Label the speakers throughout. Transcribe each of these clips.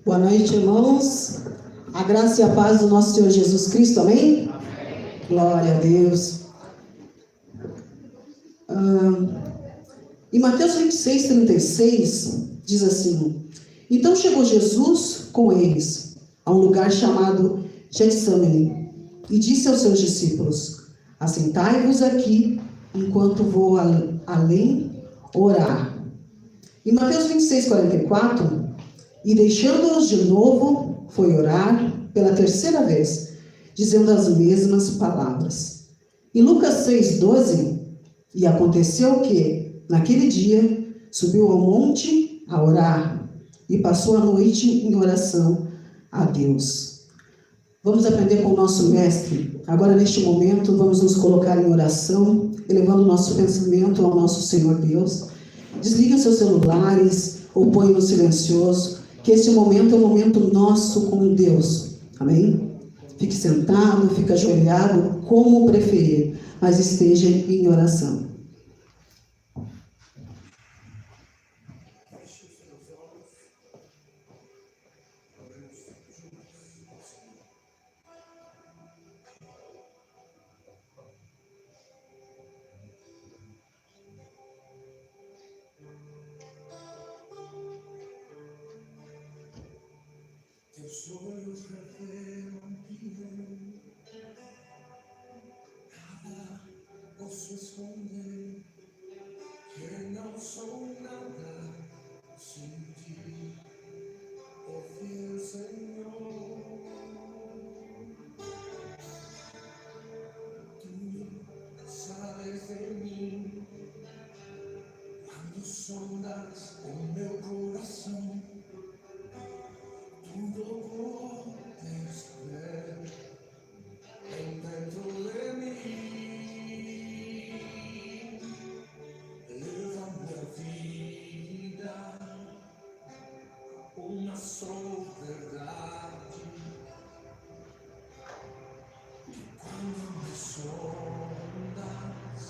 Speaker 1: Boa noite, irmãos. A graça e a paz do nosso Senhor Jesus Cristo, amém? Glória a Deus. Em Mateus 26, 36, diz assim: Então chegou Jesus com eles a um lugar chamado Getsemane e disse aos seus discípulos: Assentai-vos aqui enquanto vou além orar. Em Mateus 26, 44, e deixando-os de novo, foi orar pela terceira vez, dizendo as mesmas palavras. Em Lucas 6, 12, e aconteceu que, naquele dia, subiu ao monte a orar e passou a noite em oração a Deus. Vamos aprender com o nosso mestre. Agora, neste momento, vamos nos colocar em oração, elevando o nosso pensamento ao nosso Senhor Deus. Desligue os seus celulares ou põe no silencioso, que esse momento é um momento nosso com Deus. Amém? Fique sentado, fique ajoelhado, como preferir, mas esteja em oração.
Speaker 2: Teus olhos revelam que nada posso esconder, que não sou nada sem ti, ó fiel Senhor. Tu sabes de mim, quando sondas o meu coração. Tudo podes ver dentro de mim. Leva minha vida uma só verdade. E quando me sondas,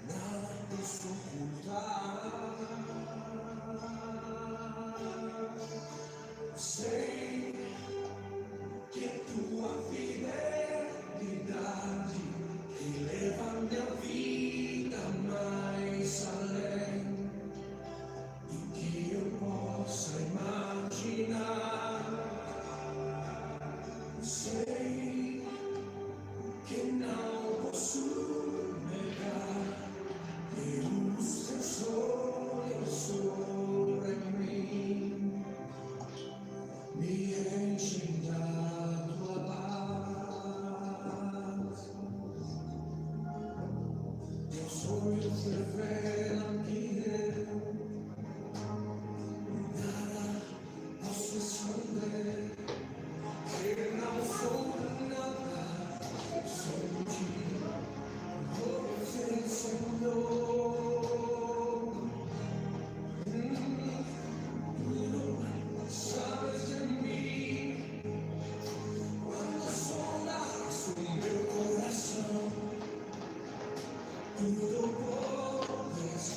Speaker 2: nada posso ocultar. Sei que tua fidelidade que leva minha vida mais além do que eu possa imaginar. Sei que não posso negar que os teus olhos sobre mim me enchem da tua paz. Teus olhos revelam que eu nada posso esconder, que não sou nada sem ti, oh Senhor. Sabes de mim, quando sondas o meu coração, tudo podes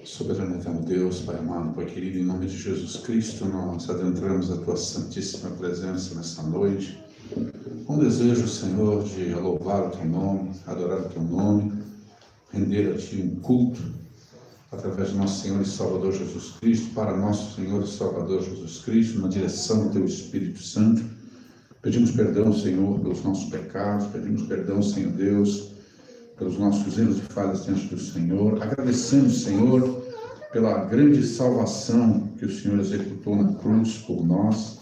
Speaker 3: Soberano eterno Deus, Pai amado, Pai querido, em nome de Jesus Cristo, nós adentramos a Tua santíssima presença nessa noite, com desejo, Senhor, de louvar o Teu nome, adorar o Teu nome, render a Ti um culto, através de nosso Senhor e Salvador Jesus Cristo, para nosso Senhor e Salvador Jesus Cristo, na direção do Teu Espírito Santo. Pedimos perdão, Senhor, pelos nossos pecados, pedimos perdão, Senhor Deus, pelos nossos erros e falhas diante do Senhor. Agradecemos, Senhor, pela grande salvação que o Senhor executou na cruz por nós.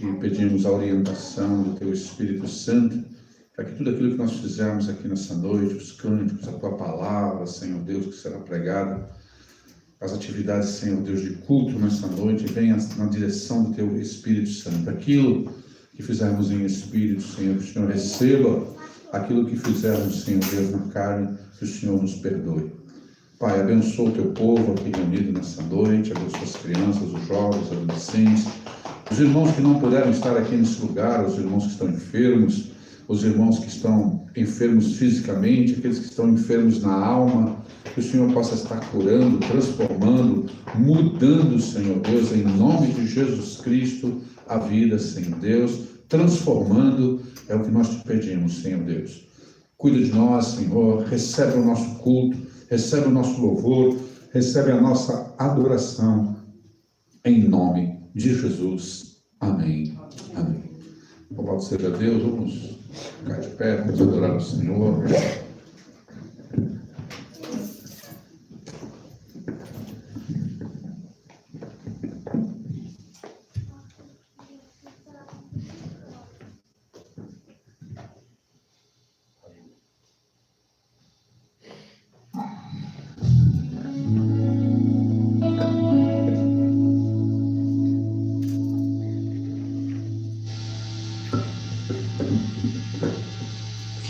Speaker 3: E pedimos a orientação do Teu Espírito Santo, para que tudo aquilo que nós fizermos aqui nessa noite, os cânticos, a Tua palavra, Senhor Deus, que será pregada, as atividades, Senhor Deus, de culto nessa noite, venha na direção do Teu Espírito Santo. Aquilo que fizermos em espírito, Senhor, que o Senhor receba. Aquilo que fizermos, Senhor Deus, na carne, que o Senhor nos perdoe. Pai, abençoa o Teu povo aqui reunido nessa noite, abençoa as crianças, os jovens, os adolescentes, os irmãos que não puderam estar aqui nesse lugar, os irmãos que estão enfermos, os irmãos que estão enfermos fisicamente, aqueles que estão enfermos na alma, que o Senhor possa estar curando, transformando, mudando, Senhor Deus, em nome de Jesus Cristo, a vida, Senhor Deus, transformando, é o que nós te pedimos, Senhor Deus. Cuida de nós, Senhor, recebe o nosso culto, recebe o nosso louvor, recebe a nossa adoração, em nome de Jesus. Amém. Amém. Louvado seja Deus, vamos ficar de pé, vamos adorar o Senhor.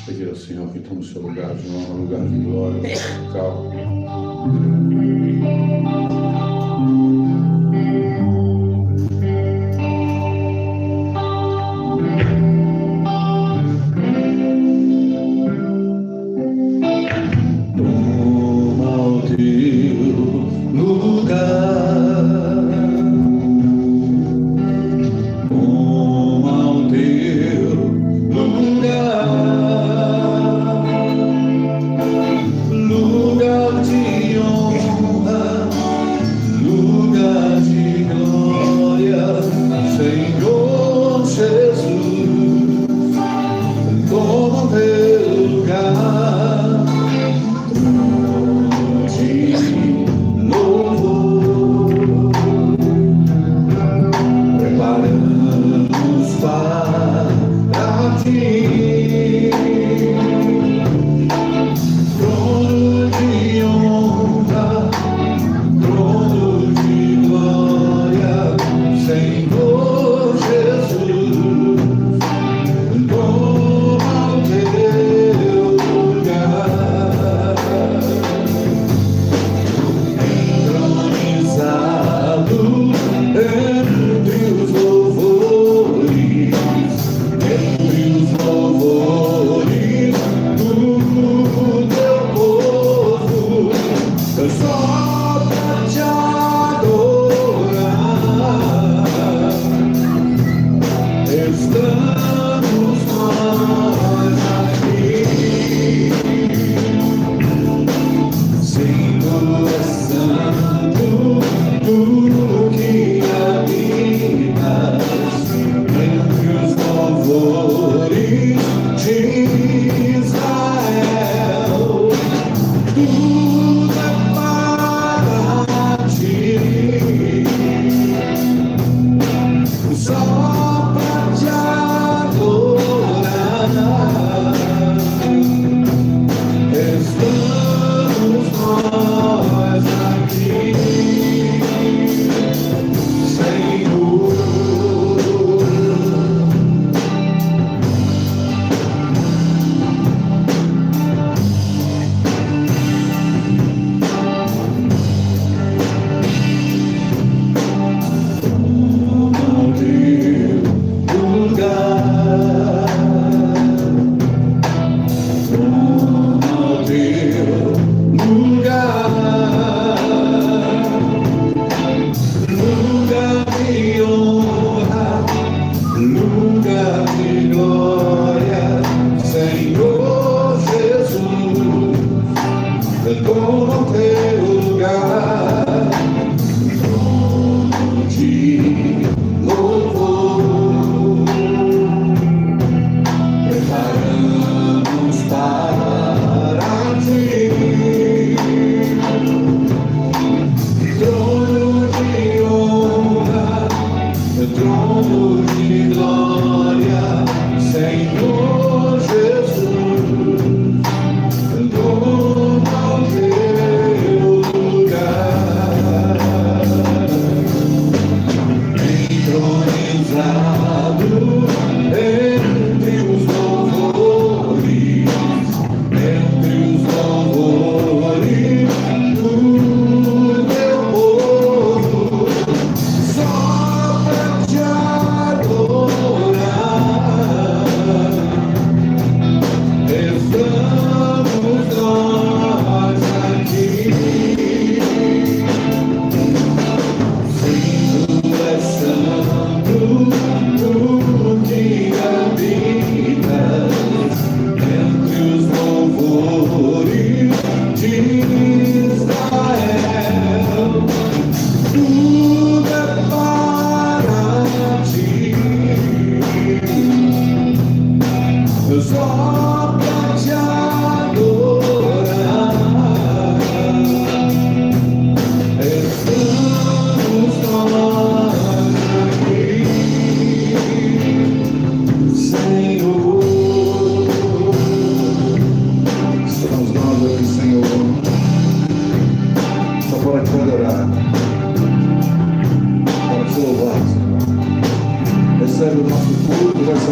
Speaker 3: Pedir ao Senhor que tome o seu lugar de honra, lugar de glória, calma.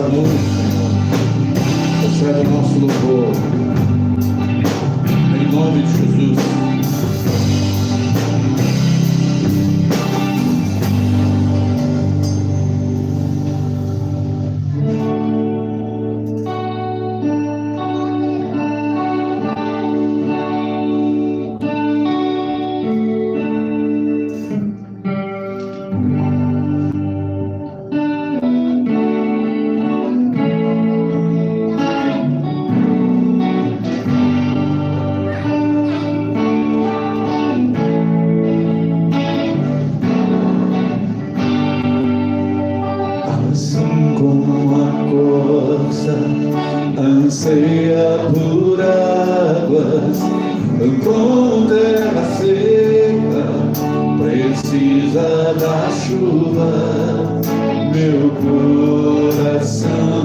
Speaker 3: noite, Senhor. Recebe o nosso louvor. Em nome de Jesus. Anseia por águas, como terra seca, precisa da chuva. Meu coração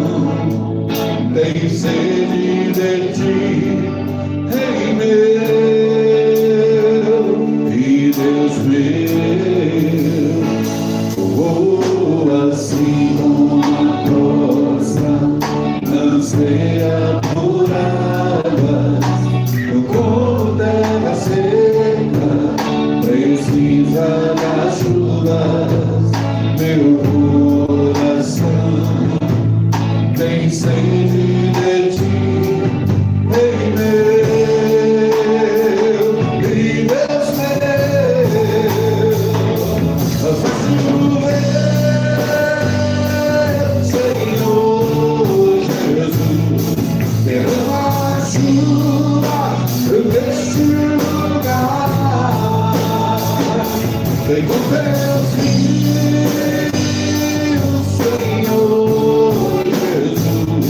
Speaker 3: tem sede de ti, Rei meu e Deus meu. Assim como a costa anseia por águas, como terra seca, precisa das chuvas. Meu coração tem sede de ti, Rei meu e Deus meu. Faz chover, Senhor Jesus, derrama chuva neste lugar. Vem com teus rios, Senhor Jesus,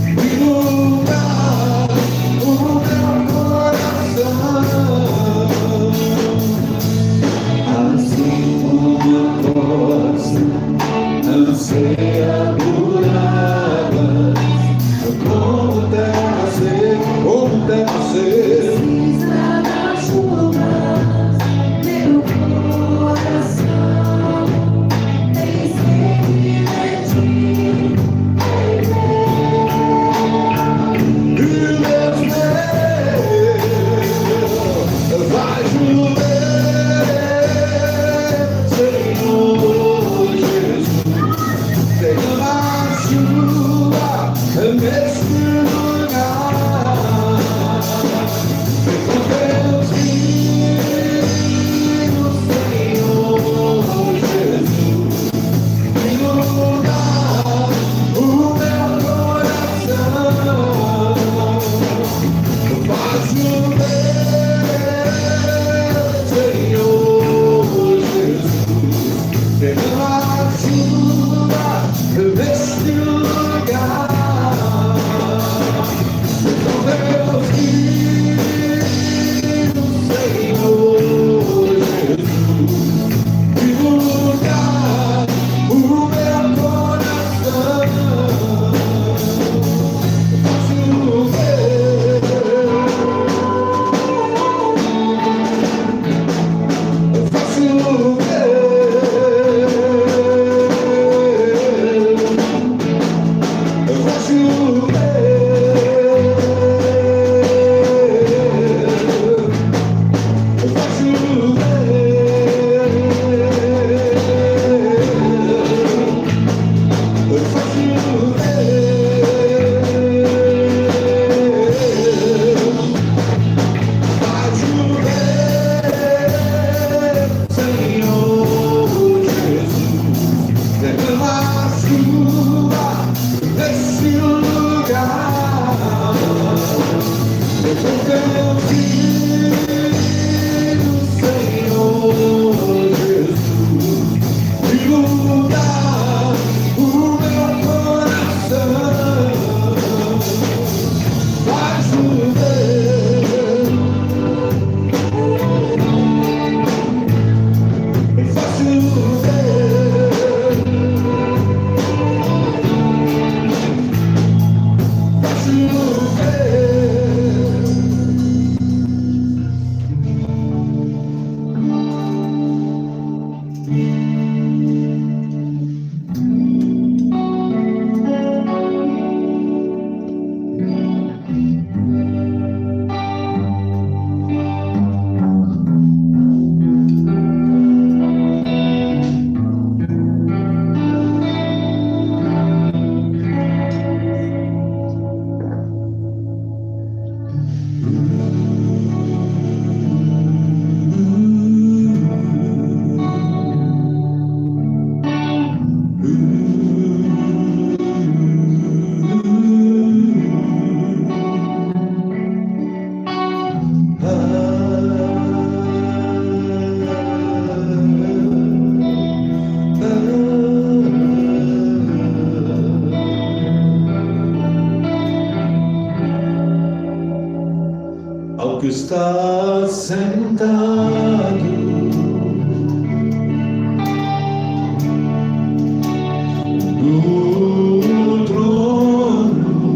Speaker 3: inundar o meu coração. Assim como a costa anseia por águas, como terra seca,
Speaker 4: Precisa da chuva, meu coração tem sede de ti, Rei
Speaker 3: e Deus meu, vai chover, Senhor Jesus, derrama chuva neste lugar. Vem com teus rios, Senhor Jesus, inundar o meu coração. Faz chover, Senhor Jesus, derrama chuva neste lugar. Com Deus Senhor Jesus, inundar o meu coração. Faz chover, faz chover, faz Senhor Jesus, derrama chuva nesse lugar. Com teu filho, Senhor Jesus, inundar o meu coração. Vai chover, vai chover, vai chover. ao que está sentado no trono,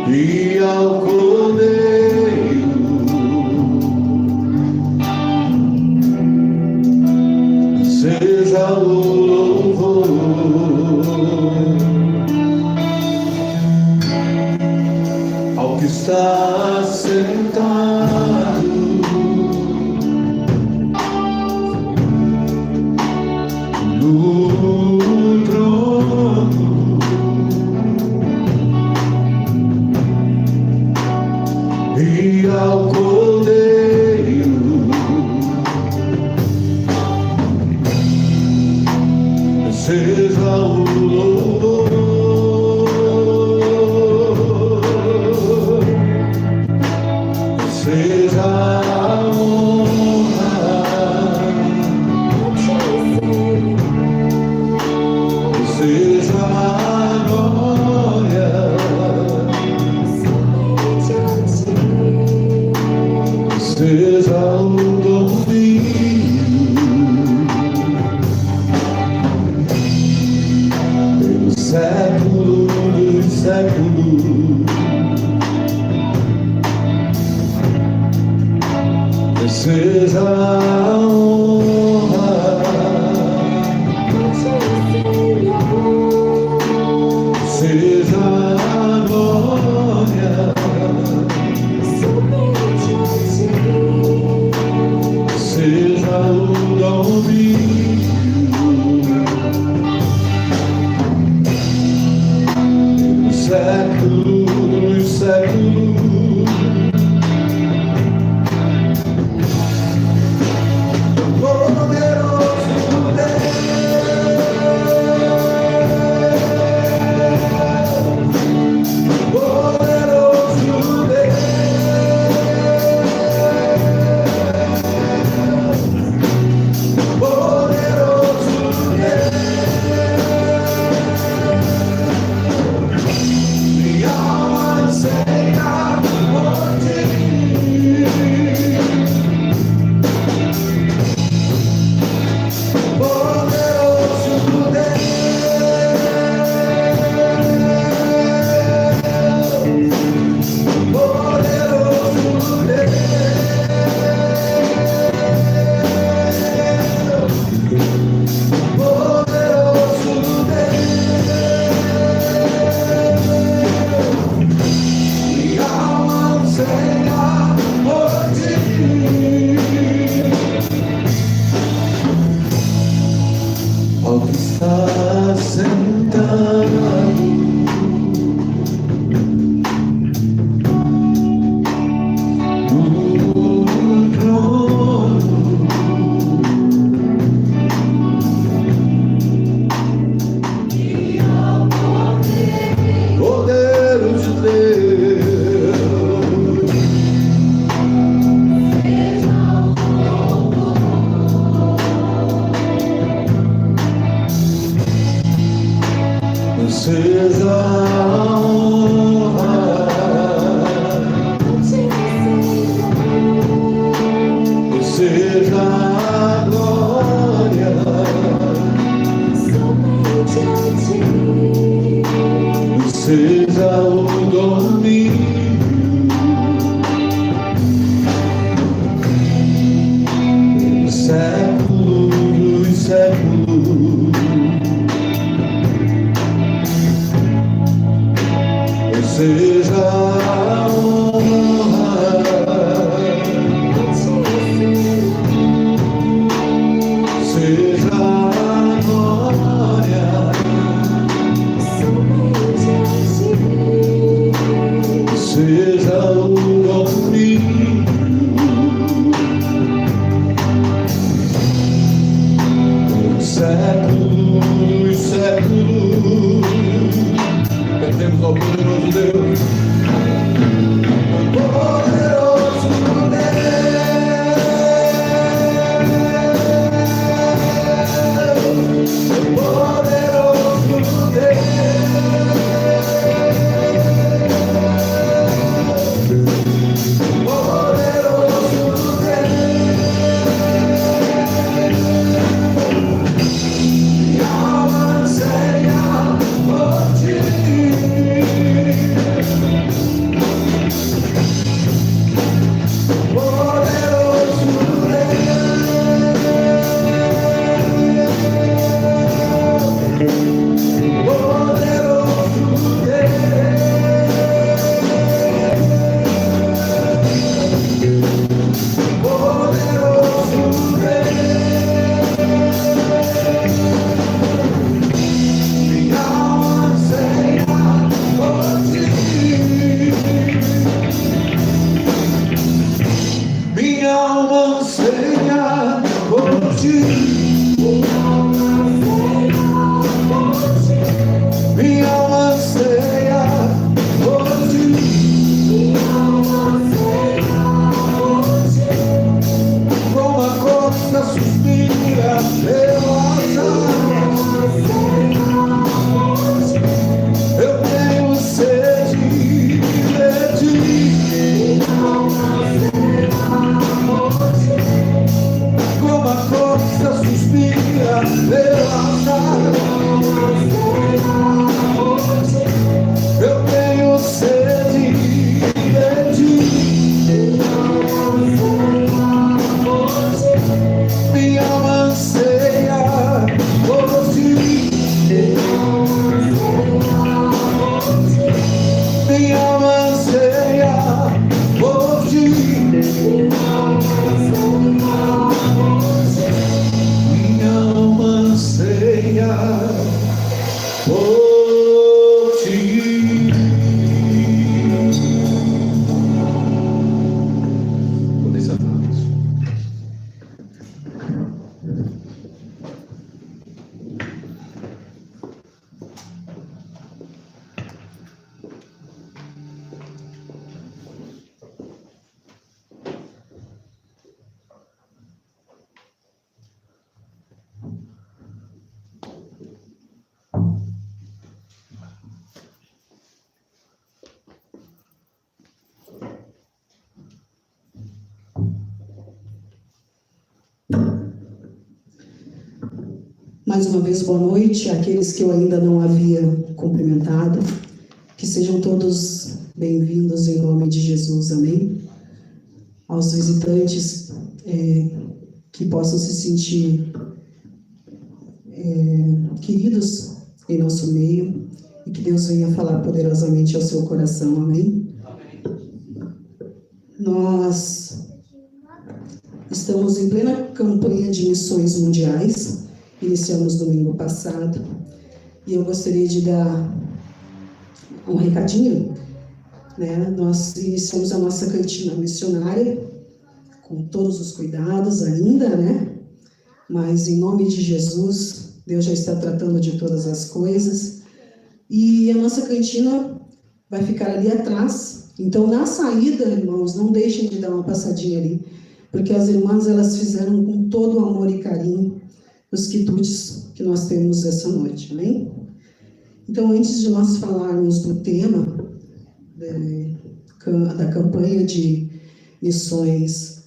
Speaker 3: e ao Cordeiro seja o louvor. Ao que está sentado no trono, e ao Cordeiro seja o louvor, seja a honra, seja a glória, seja o domínio pelos séculos dos séculos. Seja a honra, seja a glória, seja o domínio pelos séculos dos séculos. Ao que está sentado no trono, e ao Cordeiro de Deus, seja a honra, seja a glória, seja o domínio pelos séculos dos séculos. Seja a honra, seja a glória, seja o domínio pelos séculos dos séculos. Cantemos ao poderoso Deus. Poderoso Deus, poderoso Deus.
Speaker 1: Mais uma vez, boa noite àqueles que eu ainda não havia cumprimentado. Que sejam todos bem-vindos em nome de Jesus, amém? Aos visitantes que possam se sentir queridos em nosso meio e que Deus venha falar poderosamente ao seu coração, amém? Nós estamos em plena campanha de missões mundiais, iniciamos domingo passado, e eu gostaria de dar um recadinho, né? Nós iniciamos a nossa cantina missionária, com todos os cuidados ainda, né? Mas em nome de Jesus, Deus já está tratando de todas as coisas, e a nossa cantina vai ficar ali atrás. Então, na saída, irmãos, não deixem de dar uma passadinha ali, porque as irmãs, elas fizeram com todo o amor e carinho os quitutes que nós temos essa noite, amém? Então, antes de nós falarmos do tema da campanha de missões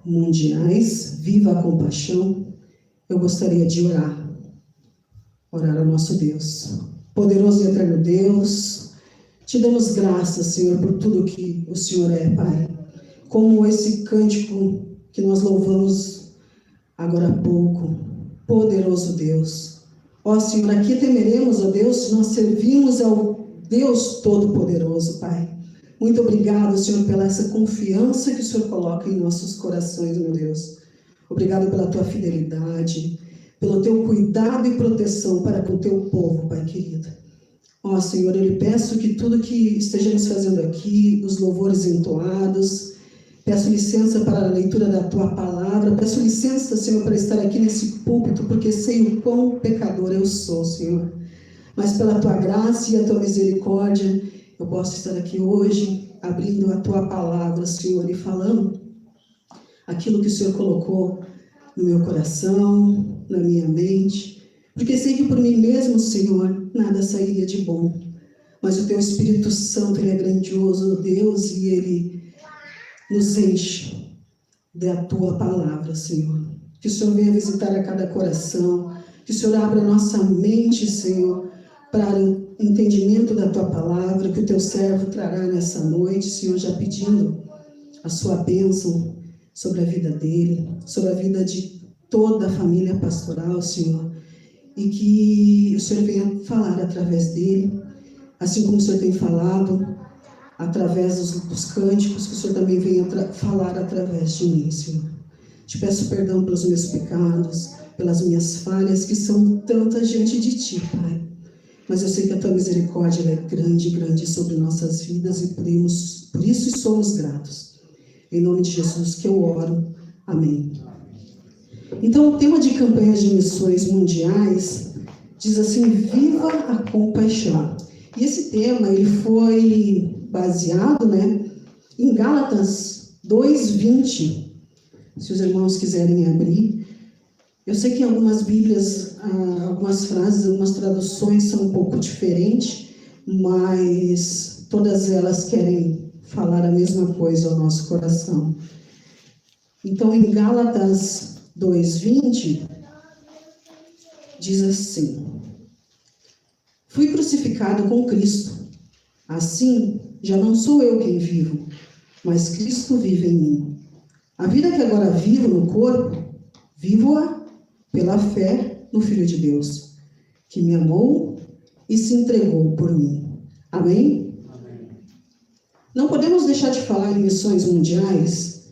Speaker 1: mundiais, Viva a Compaixão, eu gostaria de orar ao nosso Deus. Poderoso e eterno Deus, te damos graças, Senhor, por tudo que o Senhor é, Pai. Como esse cântico que nós louvamos agora há pouco. Poderoso Deus. Ó Senhor, aqui temeremos, ó Deus, se nós servimos ao Deus Todo-Poderoso, Pai. Muito obrigado, Senhor, pela essa confiança que o Senhor coloca em nossos corações, meu Deus. Obrigado pela tua fidelidade, pelo teu cuidado e proteção para com o teu povo, Pai querido. Ó Senhor, eu lhe peço que tudo que estejamos fazendo aqui, os louvores entoados, peço licença para a leitura da tua palavra, peço licença, Senhor, para estar aqui nesse púlpito, porque sei o quão pecador eu sou, Senhor. Mas pela tua graça e a tua misericórdia, eu posso estar aqui hoje, abrindo a tua palavra, Senhor, e falando aquilo que o Senhor colocou no meu coração, na minha mente, porque sei que por mim mesmo, Senhor, nada sairia de bom. Mas o teu Espírito Santo, ele é grandioso, Deus, e ele nos enche da tua palavra, Senhor. Que o Senhor venha visitar a cada coração, que o Senhor abra a nossa mente, Senhor, para o entendimento da tua palavra, que o teu servo trará nessa noite, Senhor, já pedindo a sua bênção sobre a vida dele, sobre a vida de toda a família pastoral, Senhor, e que o Senhor venha falar através dele, assim como o Senhor tem falado através dos cânticos, que o Senhor também venha falar através de mim, Senhor. Te peço perdão pelos meus pecados, pelas minhas falhas, que são tantas diante de ti, Pai. Mas eu sei que a tua misericórdia é grande, grande sobre nossas vidas, e por isso somos gratos. Em nome de Jesus que eu oro. Amém. Então, o tema de campanha de missões mundiais diz assim: Viva a Compaixão. E esse tema ele foi baseado, né, em Gálatas 2:20. Se os irmãos quiserem abrir. Eu sei que em algumas Bíblias, algumas frases, algumas traduções são um pouco diferentes, mas todas elas querem falar a mesma coisa ao nosso coração. Então, em Gálatas 2:20, diz assim: Fui crucificado com Cristo. Assim, já não sou eu quem vivo, mas Cristo vive em mim. A vida que agora vivo no corpo, vivo-a pela fé no Filho de Deus, que me amou e se entregou por mim. Amém? Amém. Não podemos deixar de falar em missões mundiais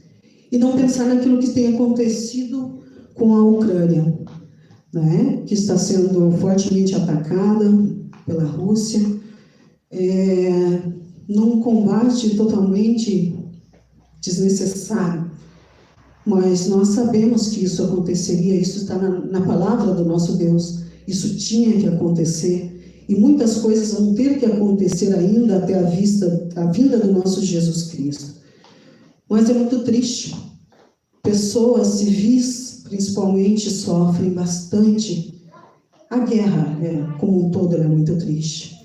Speaker 1: e não pensar naquilo que tem acontecido com a Ucrânia, né? Que está sendo fortemente atacada pela Rússia, num combate totalmente desnecessário. Mas nós sabemos que isso aconteceria, isso está na palavra do nosso Deus, isso tinha que acontecer, e muitas coisas vão ter que acontecer ainda até a vinda do nosso Jesus Cristo. Mas é muito triste, pessoas civis, principalmente, sofrem bastante. A guerra, como um todo, é muito triste.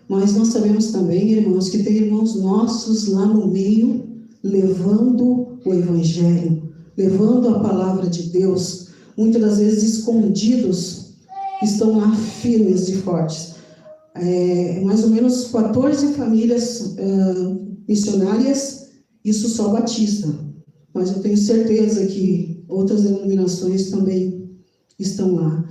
Speaker 1: Mas nós sabemos também, irmãos, que tem irmãos nossos lá no meio, levando o Evangelho, levando a palavra de Deus, muitas das vezes escondidos estão lá firmes e fortes. Mais ou menos 14 famílias missionárias, isso só batista. Mas eu tenho certeza que outras denominações também estão lá.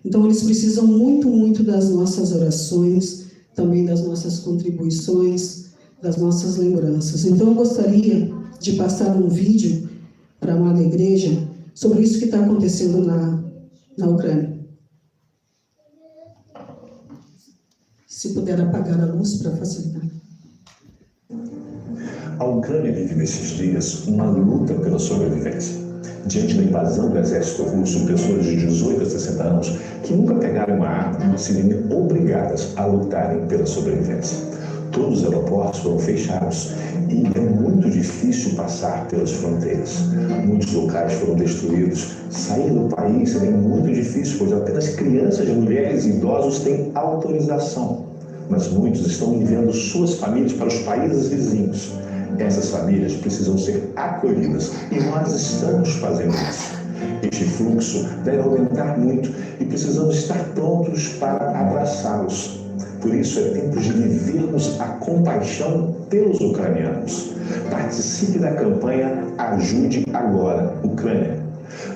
Speaker 1: Então, eles precisam muito, muito das nossas orações, também das nossas contribuições, das nossas lembranças. Então, eu gostaria de passar um vídeo para a amada igreja sobre isso que está acontecendo na Ucrânia. Se puder apagar a luz para facilitar.
Speaker 5: A Ucrânia vive nesses dias uma luta pela sobrevivência. Diante da invasão do exército russo, pessoas de 18 a 60 anos que nunca pegaram uma arma se veem obrigadas a lutarem pela sobrevivência. Todos os aeroportos foram fechados e é muito difícil passar pelas fronteiras. Muitos locais foram destruídos. Sair do país é muito difícil, pois apenas crianças, mulheres e idosos têm autorização. Mas muitos estão enviando suas famílias para os países vizinhos. Essas famílias precisam ser acolhidas e nós estamos fazendo isso. Este fluxo deve aumentar muito e precisamos estar prontos para abraçá-los. Por isso é tempo de vivermos a compaixão pelos ucranianos. Participe da campanha Ajude Agora, Ucrânia.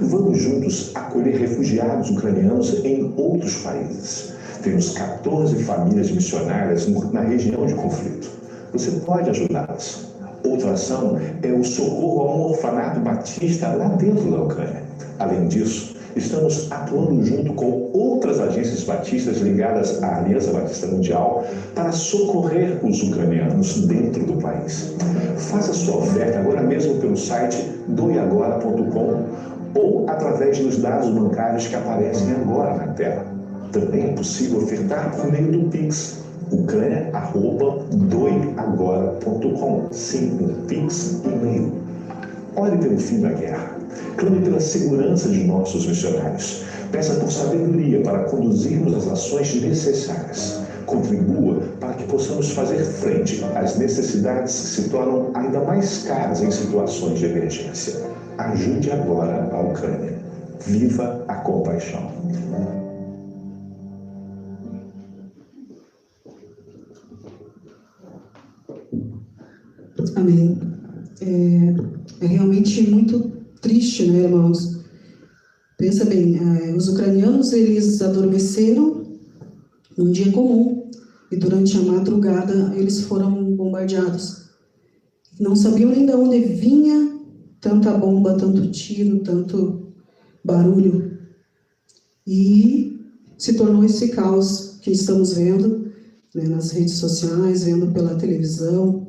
Speaker 5: Vamos juntos acolher refugiados ucranianos em outros países. Temos 14 famílias missionárias na região de conflito. Você pode ajudá-las. Outra ação é o socorro a um orfanato batista lá dentro da Ucrânia. Além disso, estamos atuando junto com outras agências batistas ligadas à Aliança Batista Mundial para socorrer os ucranianos dentro do país. Faça sua oferta agora mesmo pelo site doeagora.com ou através dos dados bancários que aparecem agora na tela. Também é possível ofertar por meio do Pix, ucrania@doeagora.com. Sim, um Pix e-mail. Ore pelo fim da guerra. Clame pela segurança de nossos missionários. Peça por sabedoria para conduzirmos as ações necessárias. Contribua para que possamos fazer frente às necessidades que se tornam ainda mais caras em situações de emergência. Ajude agora a Ucrânia. Viva a compaixão.
Speaker 1: Amém. É realmente muito triste, né, irmãos? Pensa bem, os ucranianos, eles adormeceram num dia comum e durante a madrugada eles foram bombardeados. Não sabiam nem de onde vinha tanta bomba, tanto tiro, tanto barulho. E se tornou esse caos que estamos vendo, né, nas redes sociais, vendo pela televisão.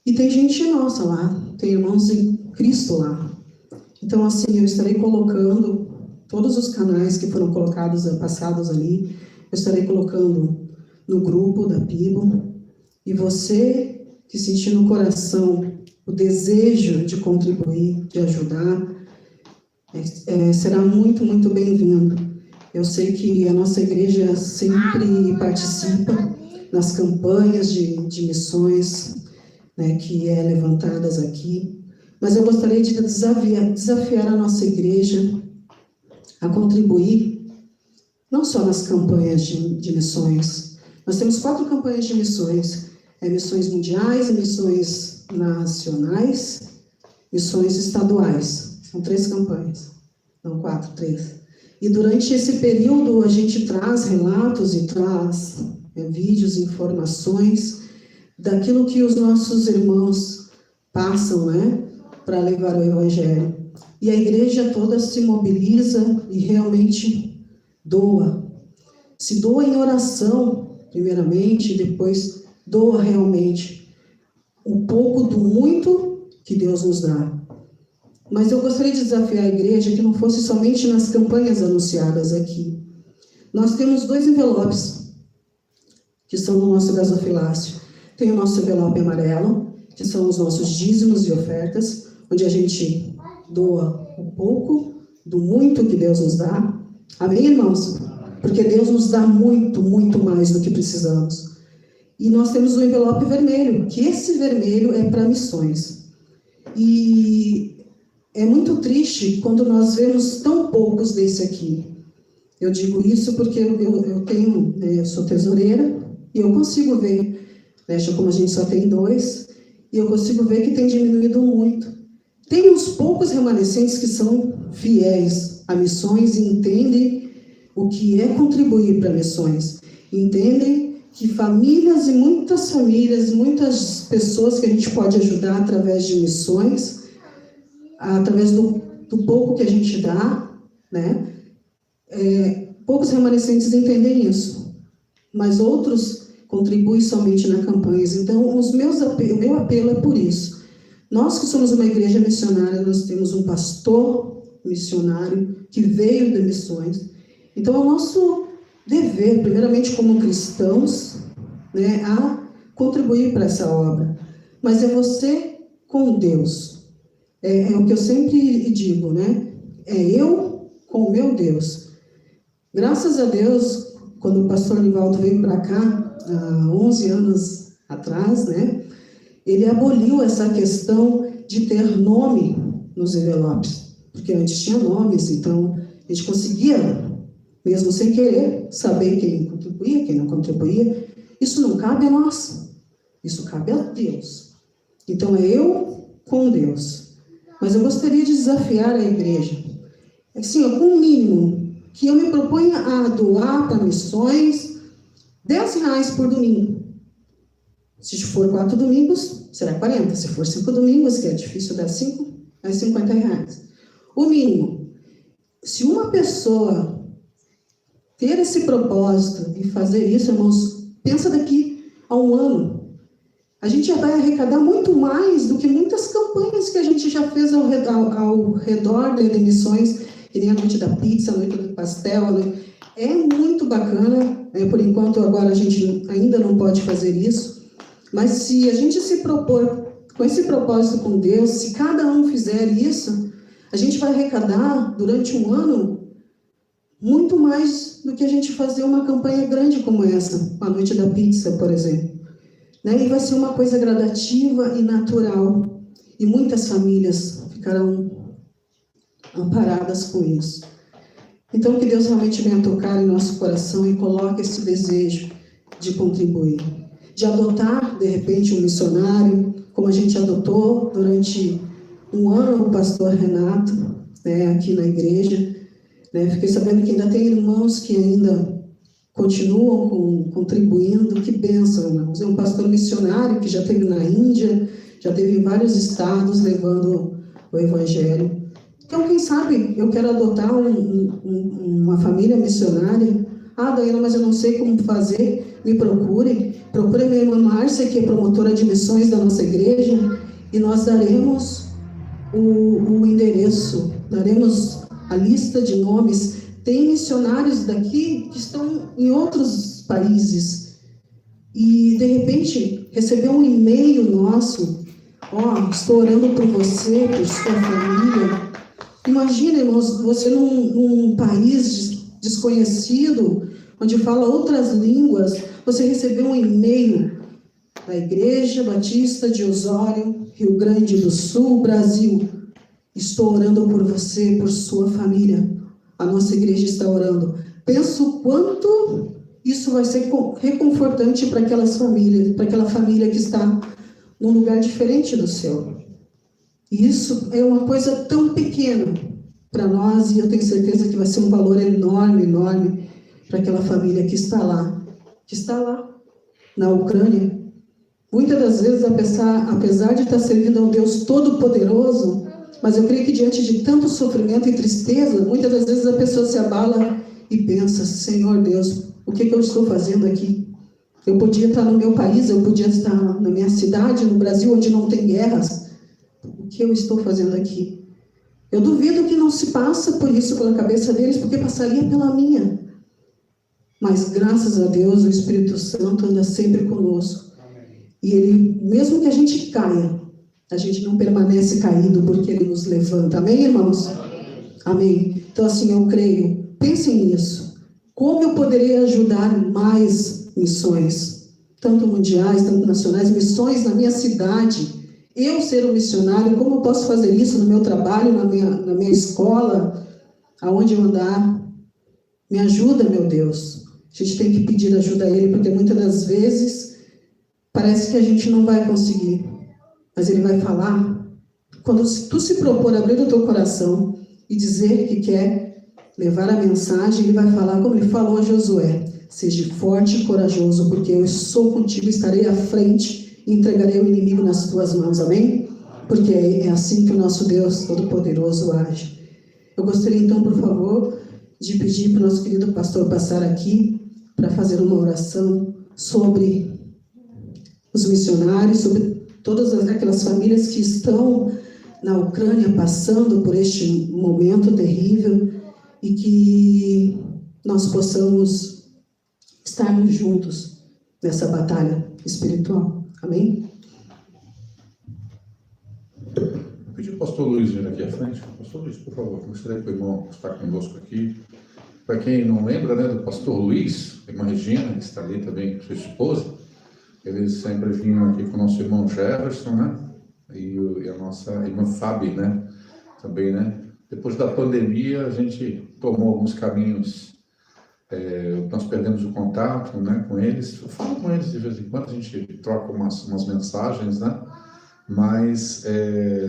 Speaker 1: E tem gente nossa lá, tem irmãos em Cristo lá. Então, assim, eu estarei colocando todos os canais que foram passados ali, eu estarei colocando no grupo da PIBO. E você que sentir no coração o desejo de contribuir, de ajudar, será muito, muito bem-vindo. Eu sei que a nossa igreja sempre participa nas campanhas de missões, né, que levantadas aqui, mas eu gostaria de desafiar a nossa igreja a contribuir, não só nas campanhas de missões. Nós temos 4 campanhas de missões, missões mundiais, missões nacionais, missões estaduais. São 3 campanhas, não 4, 3. E durante esse período a gente traz relatos e traz vídeos, informações daquilo que os nossos irmãos passam, né, para levar o Evangelho. E a igreja toda se mobiliza e realmente doa. Se doa em oração, primeiramente, e depois doa realmente um pouco do muito que Deus nos dá. Mas eu gostaria de desafiar a igreja que não fosse somente nas campanhas anunciadas aqui. Nós temos 2 envelopes, que são no nosso gasofilácio. Tem o nosso envelope amarelo, que são os nossos dízimos e ofertas, onde a gente doa um pouco do muito que Deus nos dá. Amém, irmãos? Porque Deus nos dá muito, muito mais do que precisamos. E nós temos o envelope vermelho, que esse vermelho é para missões. E é muito triste quando nós vemos tão poucos desse aqui. Eu digo isso porque eu sou tesoureira e eu consigo ver, né, como a gente só tem 2, e eu consigo ver que tem diminuído muito. Tem uns poucos remanescentes que são fiéis a missões e entendem o que é contribuir para missões. Entendem que famílias e muitas pessoas que a gente pode ajudar através de missões, através do pouco que a gente dá, né? Poucos remanescentes entendem isso, mas outros contribuem somente nas campanhas. Então, o meu apelo é por isso. Nós que somos uma igreja missionária, nós temos um pastor missionário que veio de missões. Então, é o nosso dever, primeiramente como cristãos, né, a contribuir para essa obra. Mas é você com Deus. É o que eu sempre digo, né? É eu com o meu Deus. Graças a Deus, quando o pastor Nivaldo veio para cá, há 11 anos atrás, né? Ele aboliu essa questão de ter nome nos envelopes. Porque antes tinha nomes, então a gente conseguia, mesmo sem querer, saber quem contribuía, quem não contribuía. Isso não cabe a nós, isso cabe a Deus. Então é eu com Deus. Mas eu gostaria de desafiar a igreja, assim, com o mínimo, que eu me proponha a doar para missões R$10 por domingo. Se for 4 domingos, será 40. Se for 5 domingos, que é difícil dar 5, é R$50. O mínimo. Se uma pessoa ter esse propósito e fazer isso, irmãos, pensa daqui a um ano. A gente já vai arrecadar muito mais do que muitas campanhas que a gente já fez ao redor de missões, que nem a noite da pizza, a noite do pastel. Né? É muito bacana, né? Por enquanto agora a gente ainda não pode fazer isso, mas se a gente se propor com esse propósito com Deus, se cada um fizer isso, a gente vai arrecadar durante um ano muito mais do que a gente fazer uma campanha grande como essa, a noite da pizza, por exemplo. Né? E vai ser uma coisa gradativa e natural. E muitas famílias ficarão amparadas com isso. Então, que Deus realmente venha tocar em nosso coração e coloque esse desejo de contribuir. De adotar, de repente, um missionário, como a gente adotou durante um ano o pastor Renato, né, aqui na igreja. Né? Fiquei sabendo que ainda tem irmãos que ainda continuam contribuindo. Que bênção, irmãos. É um pastor missionário que já esteve na Índia, já esteve em vários estados levando o evangelho. Então, quem sabe eu quero adotar uma família missionária. Ah, Daiana, mas eu não sei como fazer. Me procure. Procure a minha irmã Márcia, que é promotora de missões da nossa igreja, e nós daremos o endereço, daremos a lista de nomes. Tem missionários daqui que estão em outros países e, de repente, recebeu um e-mail nosso: estou orando por você, por sua família. Imagina, irmãos, você num país desconhecido, onde fala outras línguas, você recebeu um e-mail da Igreja Batista de Osório, Rio Grande do Sul, Brasil. Estou orando por você, por sua família. A nossa igreja está orando. Penso quanto isso vai ser reconfortante para aquelas famílias, para aquela família que está num lugar diferente do seu. E isso é uma coisa tão pequena para nós, e eu tenho certeza que vai ser um valor enorme, enorme para aquela família que está lá na Ucrânia. Muitas das vezes, apesar de estar servindo a um Deus Todo-Poderoso, mas eu creio que diante de tanto sofrimento e tristeza, muitas das vezes a pessoa se abala e pensa: Senhor Deus, o que eu estou fazendo aqui? Eu podia estar no meu país, eu podia estar na minha cidade, no Brasil, onde não tem guerras. O que eu estou fazendo aqui? Eu duvido que não se passa por isso pela cabeça deles, porque passaria pela minha. Mas graças a Deus, o Espírito Santo anda sempre conosco. E Ele, mesmo que a gente caia, a gente não permanece caído, porque Ele nos levanta. Amém, irmãos? Amém. Então, assim, eu creio. Pensem nisso. Como eu poderia ajudar mais missões? Tanto mundiais, tanto nacionais. Missões na minha cidade. Eu ser um missionário, como eu posso fazer isso no meu trabalho, na minha escola, aonde eu andar? Me ajuda, meu Deus. A gente tem que pedir ajuda a Ele, porque muitas das vezes parece que a gente não vai conseguir. Mas Ele vai falar. Quando tu se propor abrir o teu coração e dizer que quer levar a mensagem, Ele vai falar como Ele falou a Josué. Seja forte e corajoso, porque eu sou contigo, estarei à frente e entregarei o inimigo nas tuas mãos. Amém? Porque é assim que o nosso Deus Todo-Poderoso age. Eu gostaria então, por favor, de pedir para o nosso querido pastor passar aqui para fazer uma oração sobre os missionários, sobre todas aquelas famílias que estão na Ucrânia passando por este momento terrível e que nós possamos estarmos juntos nessa batalha espiritual. Amém?
Speaker 3: Vou pedir para o pastor Luiz vir aqui à frente. Pastor Luiz, por favor, gostaria que o irmão está conosco aqui. Para quem não lembra, né, do pastor Luiz, a irmã Regina, que está ali também, sua esposa, eles sempre vinham aqui com o nosso irmão Jefferson, né, e a nossa irmã Fabi, né, também, né. Depois da pandemia, a gente tomou alguns caminhos, nós perdemos o contato, né, com eles. Eu falo com eles de vez em quando, a gente troca umas mensagens, né, mas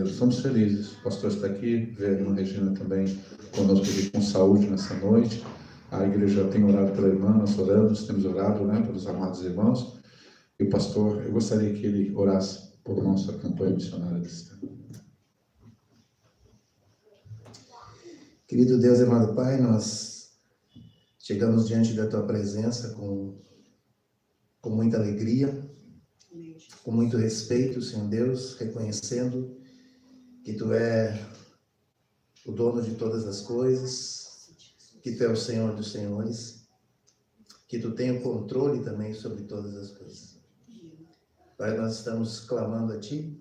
Speaker 3: estamos felizes. O pastor está aqui, a irmã Regina também conosco aqui com saúde nessa noite. A igreja tem orado pela irmã, nós oramos, temos orado, né, pelos amados irmãos. E o pastor, eu gostaria que ele orasse por nossa campanha missionária desse tempo.
Speaker 6: Querido Deus e amado Pai, nós chegamos diante da Tua presença com muita alegria, com muito respeito, Senhor Deus, reconhecendo que Tu é o dono de todas as coisas, que Tu é o Senhor dos senhores, que Tu tem o controle também sobre todas as coisas. Pai, nós estamos clamando a Ti,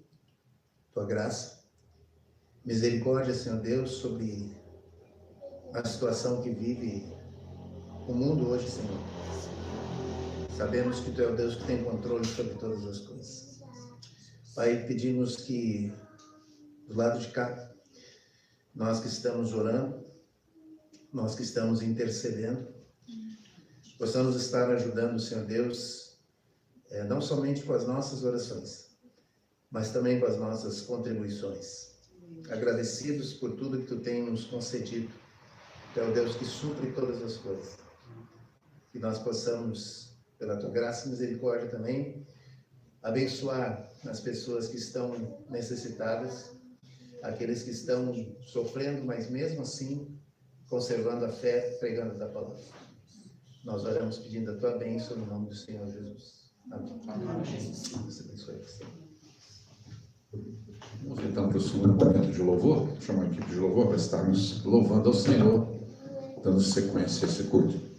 Speaker 6: Tua graça, misericórdia, Senhor Deus, sobre a situação que vive o mundo hoje, Senhor. Sabemos que Tu é o Deus que tem controle sobre todas as coisas. Pai, pedimos que, do lado de cá, nós que estamos orando, nós que estamos intercedendo, possamos estar ajudando, Senhor Deus, não somente com as nossas orações, mas também com as nossas contribuições. Agradecidos por tudo que Tu tem nos concedido. Tu é o Deus que supre todas as coisas. Que nós possamos, pela Tua graça e misericórdia também, abençoar as pessoas que estão necessitadas, aqueles que estão sofrendo, mas mesmo assim, conservando a fé, pregando da palavra. Nós oramos pedindo a Tua bênção no nome do Senhor Jesus. Amém. Deus abençoe você.
Speaker 3: Vamos então para o segundo momento de louvor. Vou chamar a equipe de louvor para estarmos louvando ao Senhor, dando sequência a esse culto.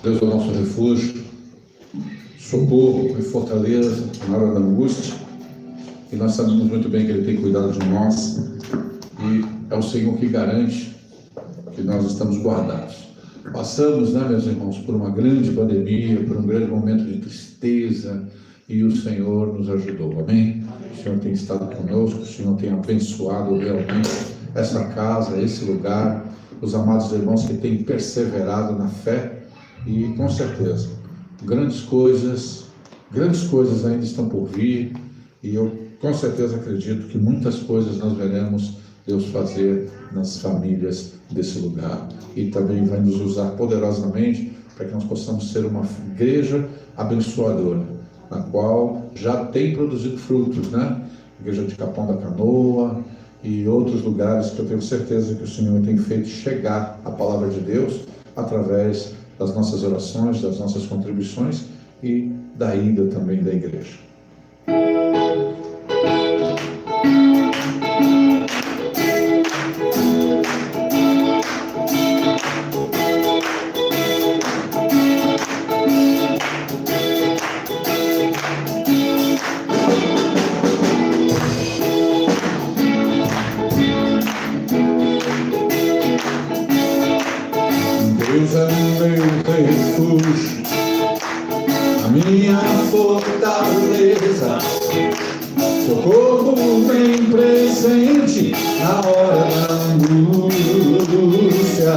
Speaker 3: Deus é o nosso refúgio, socorro e fortaleza na hora da angústia, e nós sabemos muito bem que Ele tem cuidado de nós, e é o Senhor que garante que nós estamos guardados. Passamos, né, meus irmãos, por uma grande pandemia, por um grande momento de tristeza, e o Senhor nos ajudou, amém? O Senhor tem estado conosco, o Senhor tem abençoado realmente essa casa, esse lugar, os amados irmãos que têm perseverado na fé, e com certeza, grandes coisas ainda estão por vir, e eu com certeza acredito que muitas coisas nós veremos Deus fazer nas famílias desse lugar, e também vai nos usar poderosamente para que nós possamos ser uma igreja abençoadora, na qual já tem produzido frutos, né? Igreja de Capão da Canoa e outros lugares que eu tenho certeza que o Senhor tem feito chegar a palavra de Deus através das nossas orações, das nossas contribuições e da ida também da igreja.
Speaker 5: na angústia.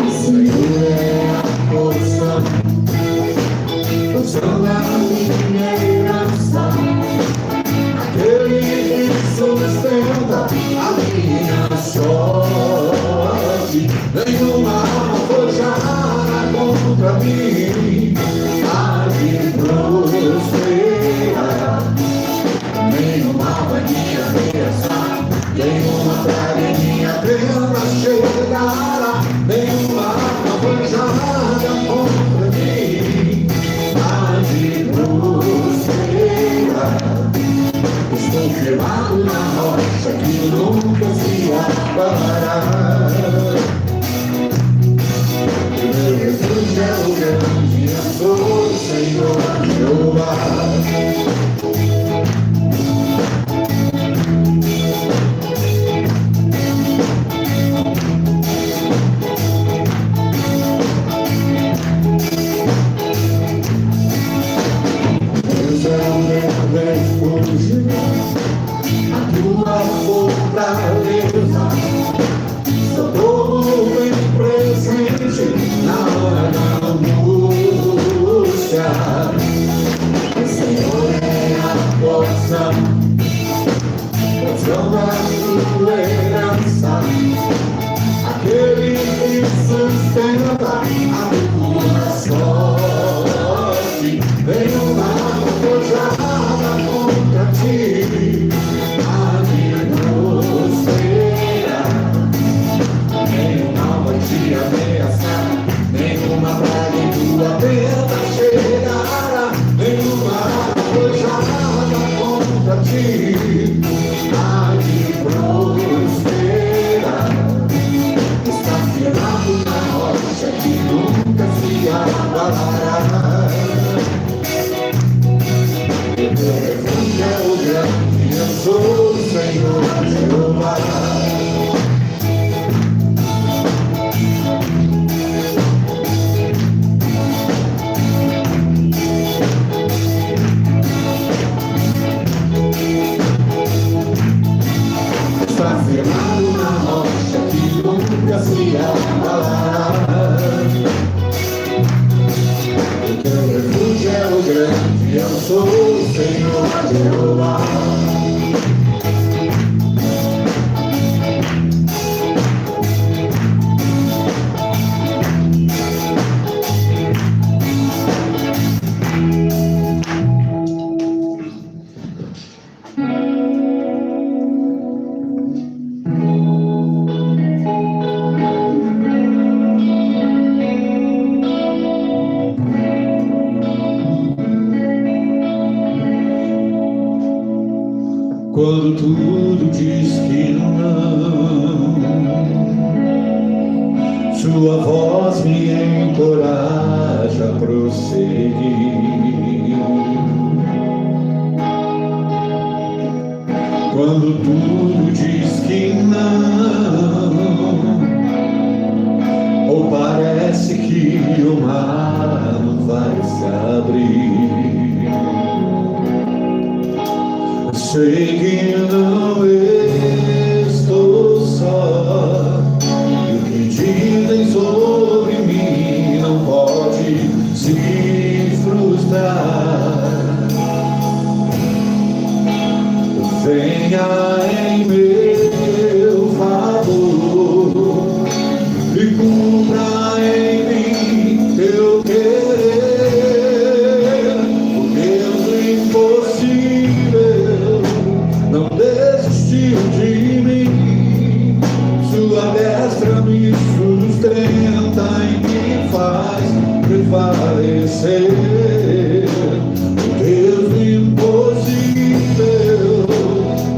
Speaker 5: O Senhor é a porção da minha herança, aquele que sustenta a minha sorte. Nenhuma arma forjada contra mim há de prosperar. Nenhuma vai me ameaçar, nenhuma praga em minha tenda chegará. Nenhuma arma forjada contra mim há de prosperar. Estou firmado na rocha que nunca se abalará. O meu refúgio é o grande, eu sou o Senhor Jeová. Deus é o meu refúgio, a tua fortaleza, socorro bem presente na hora da angústia. O Senhor é a porção da tua herança, aquele que sustenta a tua sorte. Nenhuma arma forjada contra ti há de prosperar. Nenhuma vai te ameaçar, nenhuma praga em tua tenda chegará. Nenhuma arma forjada contra ti há de prosperar. Está firmado na rocha que nunca se abalará. O meu refúgio é o grande, eu sou o Senhor Jeová. Está firmado na rocha que nunca se abalará. O teu refúgio é o grande, eu sou o Senhor Jeová. Quando tudo diz que não, sua voz me encoraja a prosseguir. Quando tudo diz que não, ou parece que o mar não vai se abrir, sei que não estou só, e o que dizem sobre mim não pode se frustrar. Venha em meu favor e cumpra em mim teu querer. O Deus do impossível não desistiu de mim. Sua destra me sustenta e me faz prevalecer. O Deus do impossível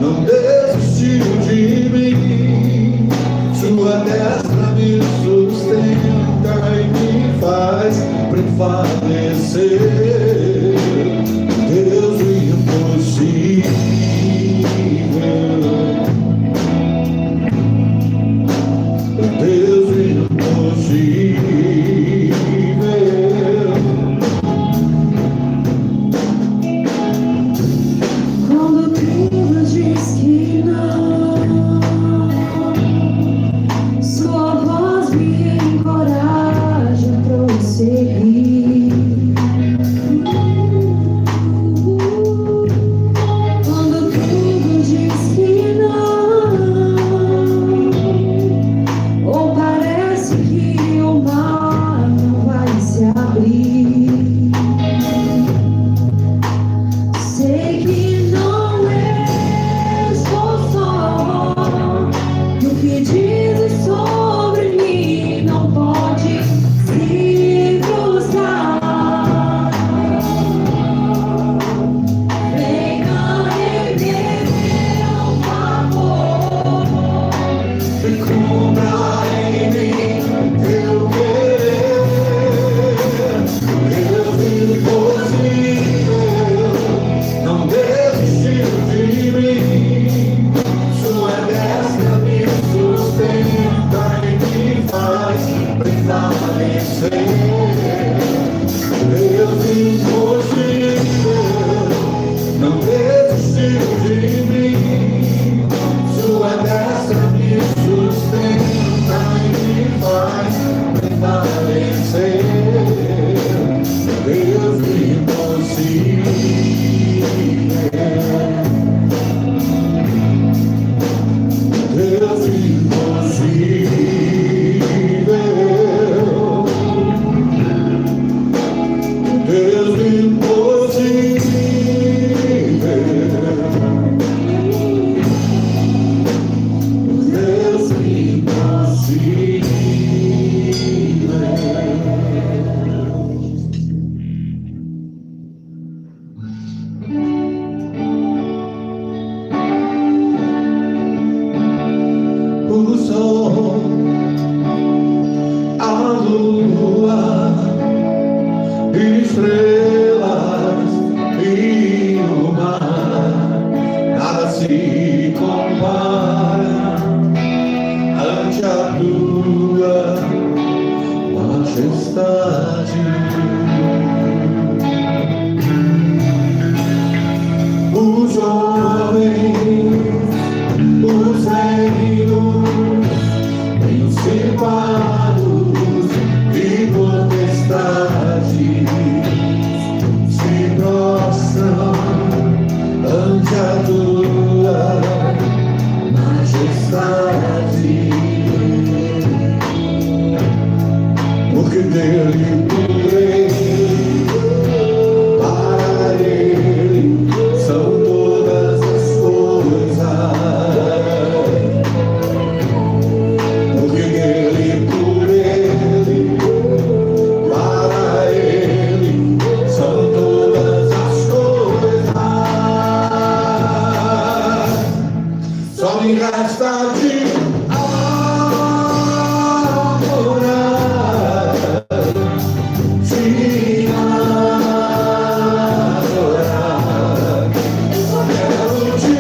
Speaker 5: não desistiu de mim. Sua destra me sustenta e me faz prevalecer. Deus do impossível, Deus do impossível.
Speaker 4: Quando tudo diz que não,
Speaker 2: o sol, a lua, estrelas e o mar, nada se compara ante a tua majestade. Os homens, os reinos, principados e potestades se prostram ante a tua majestade, porque dele, por ele, para ele são todas as coisas. Porque dele, por ele, para ele são todas as coisas. Só me resta te adorar, te adorar. Eu só quero te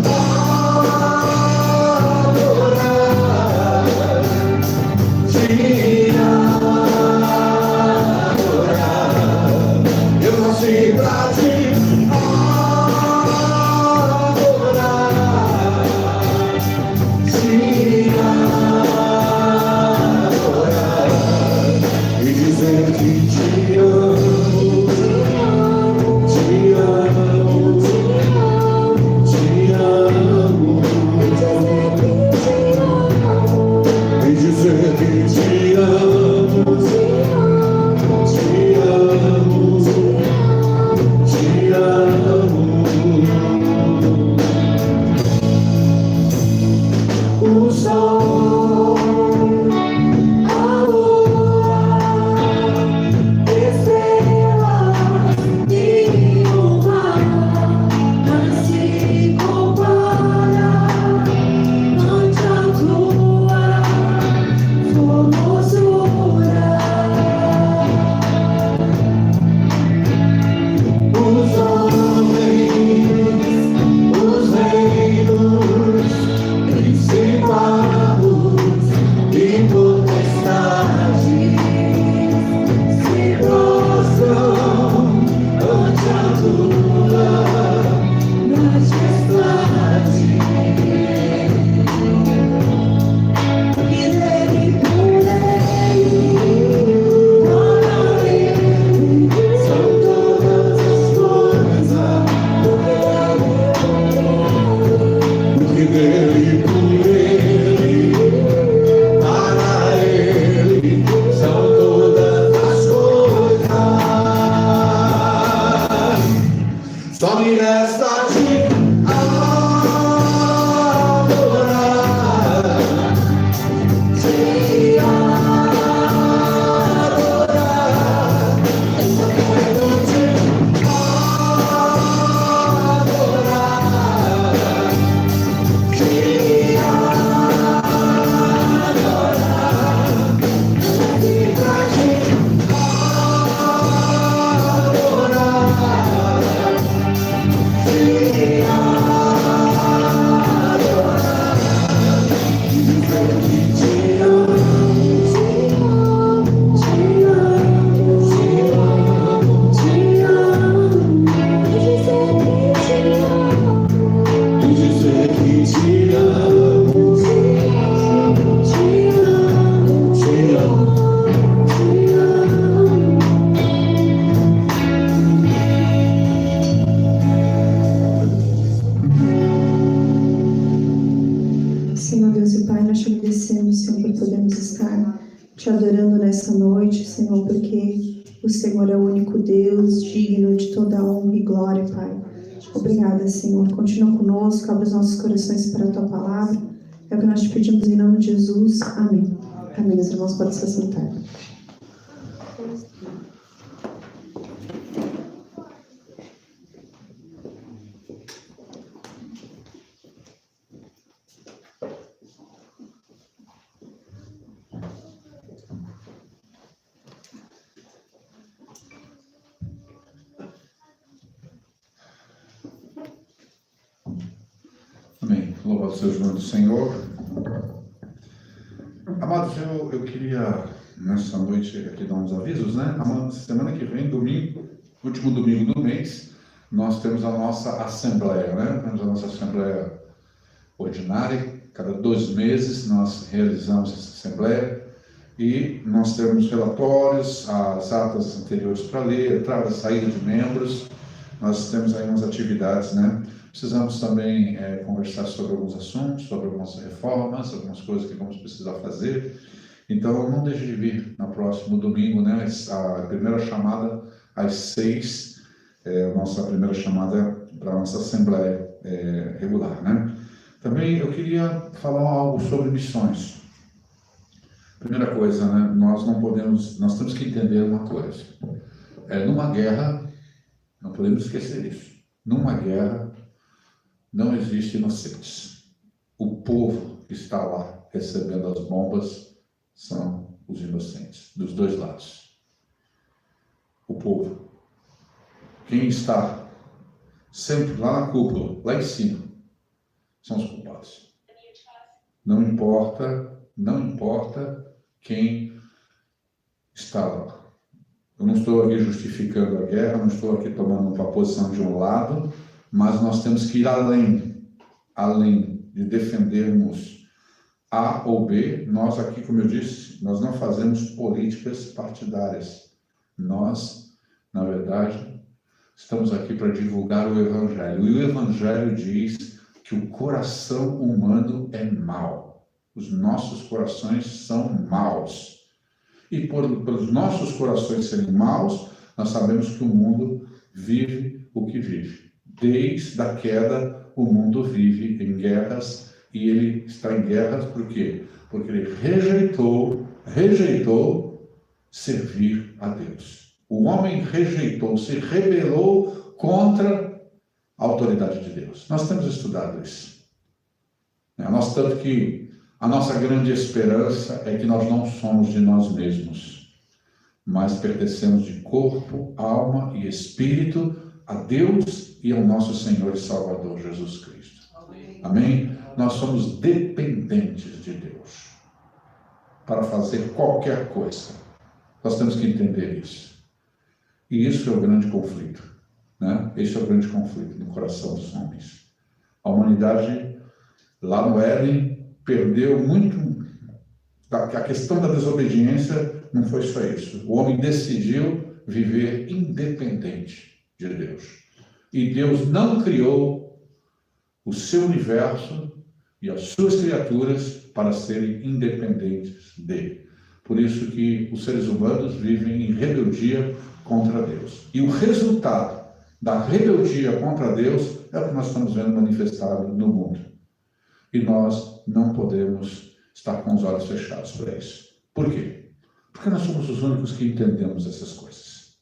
Speaker 2: adorar, te adorar. Eu nasci pra te adorar, te adorar e dizer que te amo, te amo, te amo, e dizer que te amo, te amo, te amo. O sol, a lua, estrelas e o mar, não se compara ante a tua formosura. Os homens, os reinos, principados e potestades se prostram ante a tua majestade. E dele, por ele, para ele são todas as coisas. Porque dele, por ele, para ele são todas as coisas. Só me resta te adorar, te adorar. Eu só quero te adorar, te adorar. E pra te adorar, te
Speaker 7: Senhor Deus e Pai, nós te agradecemos, Senhor, por podermos estar te adorando nessa noite, Senhor, porque o Senhor é o único Deus, digno de toda honra e glória, Pai. Obrigada, Senhor. Continua conosco, abre os nossos corações para a Tua palavra. É o que nós te pedimos em nome de Jesus. Amém. Amém. Os irmãos podem se assentar.
Speaker 3: Louvado seja o nome do Senhor. Amados, eu queria nessa noite aqui dar uns avisos, né? Semana que vem, domingo, último domingo do mês, nós temos a nossa assembleia, né? Temos a nossa assembleia ordinária. Cada 2 meses nós realizamos essa assembleia e nós temos relatórios, as atas anteriores para ler, entrada e saída de membros. Nós temos aí umas atividades, né? Precisamos também conversar sobre alguns assuntos, sobre algumas reformas, algumas coisas que vamos precisar fazer. Então, não deixe de vir no próximo domingo, né? A primeira chamada às 6, a nossa primeira chamada para a nossa assembleia regular, né? Também eu queria falar algo sobre missões. Primeira coisa, né? Nós temos que entender uma coisa. Numa guerra, não podemos esquecer isso. Numa guerra, não existe inocentes. O povo que está lá recebendo as bombas são os inocentes, dos 2 lados. O povo. Quem está sempre lá na cúpula, lá em cima, são os culpados. Não importa quem está lá. Eu não estou aqui justificando a guerra, não estou aqui tomando uma posição de um lado, mas nós temos que ir além de defendermos A ou B. Nós aqui, como eu disse, nós não fazemos políticas partidárias. Nós, na verdade, estamos aqui para divulgar o Evangelho. E o Evangelho diz que o coração humano é mau. Os nossos corações são maus. E pelos nossos corações serem maus, nós sabemos que o mundo vive o que vive. Desde a queda, o mundo vive em guerras, e ele está em guerras por quê? Porque ele rejeitou servir a Deus. O homem rejeitou, se rebelou contra a autoridade de Deus. Nós temos estudado isso. Tanto que a nossa grande esperança é que nós não somos de nós mesmos, mas pertencemos de corpo, alma e espírito a Deus e ao nosso Senhor e Salvador Jesus Cristo. Amém? Nós somos dependentes de Deus para fazer qualquer coisa. Nós temos que entender isso. E isso é o grande conflito, né? Esse é o grande conflito no coração dos homens. A humanidade, lá no Éden, perdeu muito. A questão da desobediência não foi só isso. O homem decidiu viver independente de Deus. E Deus não criou o seu universo e as suas criaturas para serem independentes dele. Por isso que os seres humanos vivem em rebeldia contra Deus. E o resultado da rebeldia contra Deus é o que nós estamos vendo manifestado no mundo. E nós não podemos estar com os olhos fechados para isso. Por quê? Porque nós somos os únicos que entendemos essas coisas.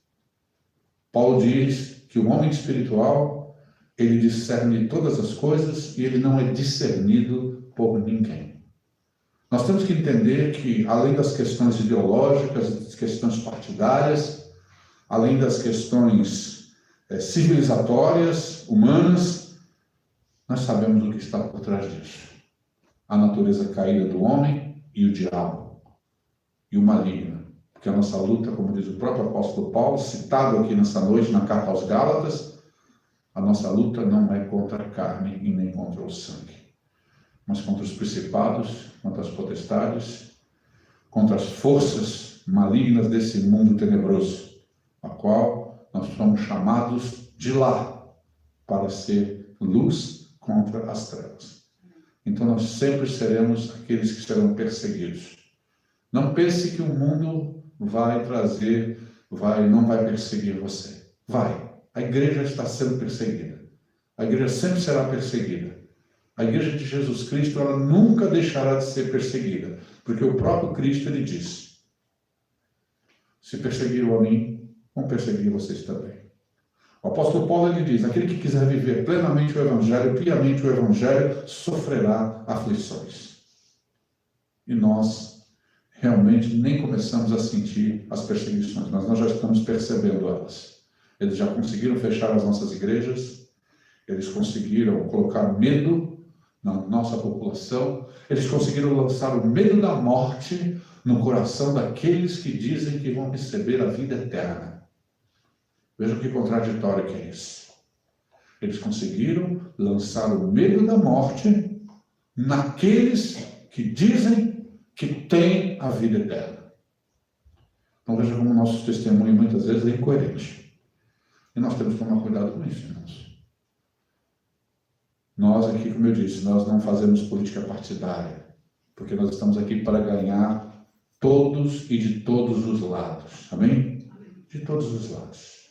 Speaker 3: Paulo diz que o homem espiritual, ele discerne todas as coisas e ele não é discernido por ninguém. Nós temos que entender que, além das questões ideológicas, das questões partidárias, além das questões civilizatórias, humanas, nós sabemos o que está por trás disso. A natureza caída do homem e o diabo, e o maligno. Porque a nossa luta, como diz o próprio apóstolo Paulo, citado aqui nessa noite na carta aos Gálatas, a nossa luta não é contra a carne e nem contra o sangue, mas contra os principados, contra as potestades, contra as forças malignas desse mundo tenebroso, a qual nós somos chamados de lá para ser luz contra as trevas. Então nós sempre seremos aqueles que serão perseguidos. Não pense que o mundo não vai perseguir você. Vai. A igreja está sendo perseguida. A igreja sempre será perseguida. A igreja de Jesus Cristo, ela nunca deixará de ser perseguida. Porque o próprio Cristo, ele disse: se perseguiram a mim, vão perseguir vocês também. O apóstolo Paulo, ele diz: aquele que quiser viver plenamente o Evangelho, piamente o Evangelho, sofrerá aflições. E nós realmente nem começamos a sentir as perseguições, mas nós já estamos percebendo elas. Eles já conseguiram fechar as nossas igrejas, eles conseguiram colocar medo na nossa população, eles conseguiram lançar o medo da morte no coração daqueles que dizem que vão receber a vida eterna. Vejam que contraditório que é isso. Eles conseguiram lançar o medo da morte naqueles que dizem que têm a vida eterna. Então veja como o nosso testemunho muitas vezes é incoerente. E nós temos que tomar cuidado com isso, irmãos. Nós aqui, como eu disse, nós não fazemos política partidária, porque nós estamos aqui para ganhar todos e de todos os lados. Amém? De todos os lados.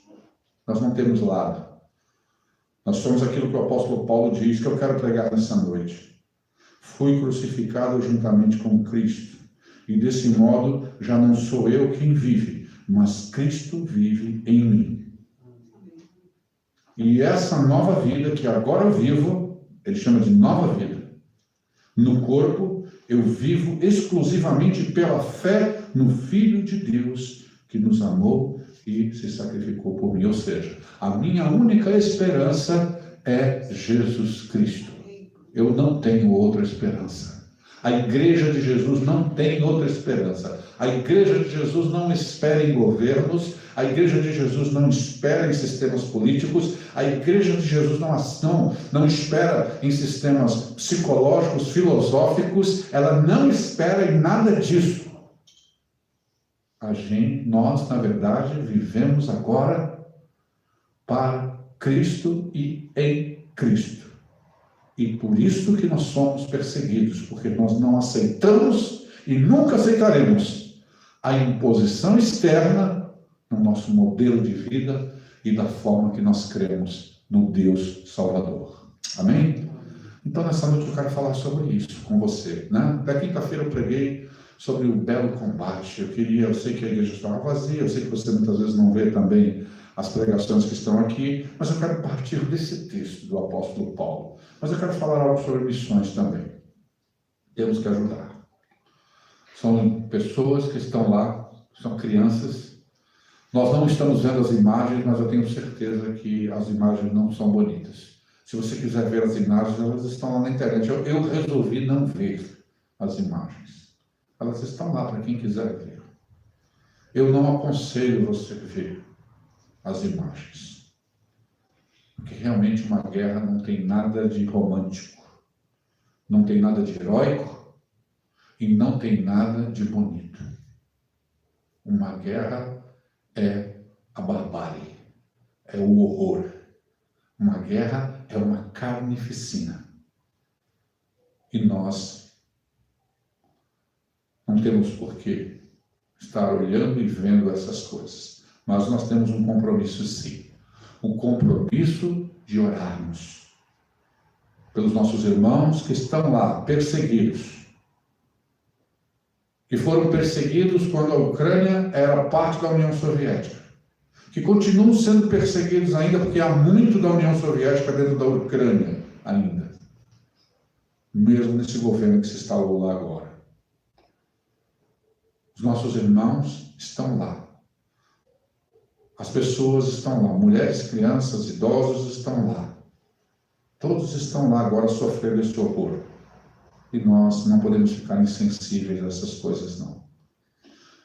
Speaker 3: Nós não temos lado. Nós somos aquilo que o apóstolo Paulo diz, que eu quero pregar nessa noite. Fui crucificado juntamente com Cristo, e desse modo já não sou eu quem vive, mas Cristo vive em mim. E essa nova vida que agora eu vivo, ele chama de nova vida. No corpo, eu vivo exclusivamente pela fé no Filho de Deus, que nos amou e se sacrificou por mim. Ou seja, a minha única esperança é Jesus Cristo. Eu não tenho outra esperança. A igreja de Jesus não tem outra esperança. A igreja de Jesus não espera em governos. A igreja de Jesus não espera em sistemas políticos. A igreja de Jesus não espera em sistemas psicológicos, filosóficos. Ela não espera em nada disso. Nós, na verdade, vivemos agora para Cristo e em Cristo. E por isso que nós somos perseguidos, porque nós não aceitamos e nunca aceitaremos a imposição externa no nosso modelo de vida e da forma que nós cremos no Deus Salvador. Amém? Então, nessa noite eu quero falar sobre isso com você, né? Até quinta-feira eu preguei sobre o belo combate. Eu sei que a igreja estava vazia, eu sei que você muitas vezes não vê também as pregações que estão aqui, mas eu quero partir desse texto do apóstolo Paulo. Mas eu quero falar algo sobre missões também. Temos que ajudar. São pessoas que estão lá, são crianças. Nós não estamos vendo as imagens, mas eu tenho certeza que as imagens não são bonitas. Se você quiser ver as imagens, elas estão lá na internet. Eu resolvi não ver as imagens. Elas estão lá para quem quiser ver. Eu não aconselho você ver as imagens. Porque realmente uma guerra não tem nada de romântico, não tem nada de heróico e não tem nada de bonito. Uma guerra é a barbárie, é o horror. Uma guerra é uma carnificina. E nós não temos por que estar olhando e vendo essas coisas. Mas nós temos um compromisso, sim. O compromisso de orarmos pelos nossos irmãos que estão lá, perseguidos. Que foram perseguidos quando a Ucrânia era parte da União Soviética. Que continuam sendo perseguidos ainda, porque há muito da União Soviética dentro da Ucrânia ainda. Mesmo nesse governo que se instalou lá agora. Os nossos irmãos estão lá. As pessoas estão lá, mulheres, crianças, idosos estão lá. Todos estão lá agora sofrendo esse horror. E nós não podemos ficar insensíveis a essas coisas, não.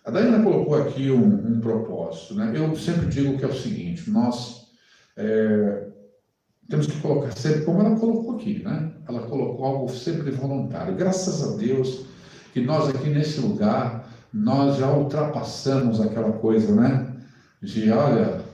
Speaker 3: A Daiana colocou aqui um propósito, né? Eu sempre digo que é o seguinte, nós temos que colocar sempre, como ela colocou aqui, né? Ela colocou algo sempre voluntário. Graças a Deus que nós aqui nesse lugar, nós já ultrapassamos aquela coisa, né?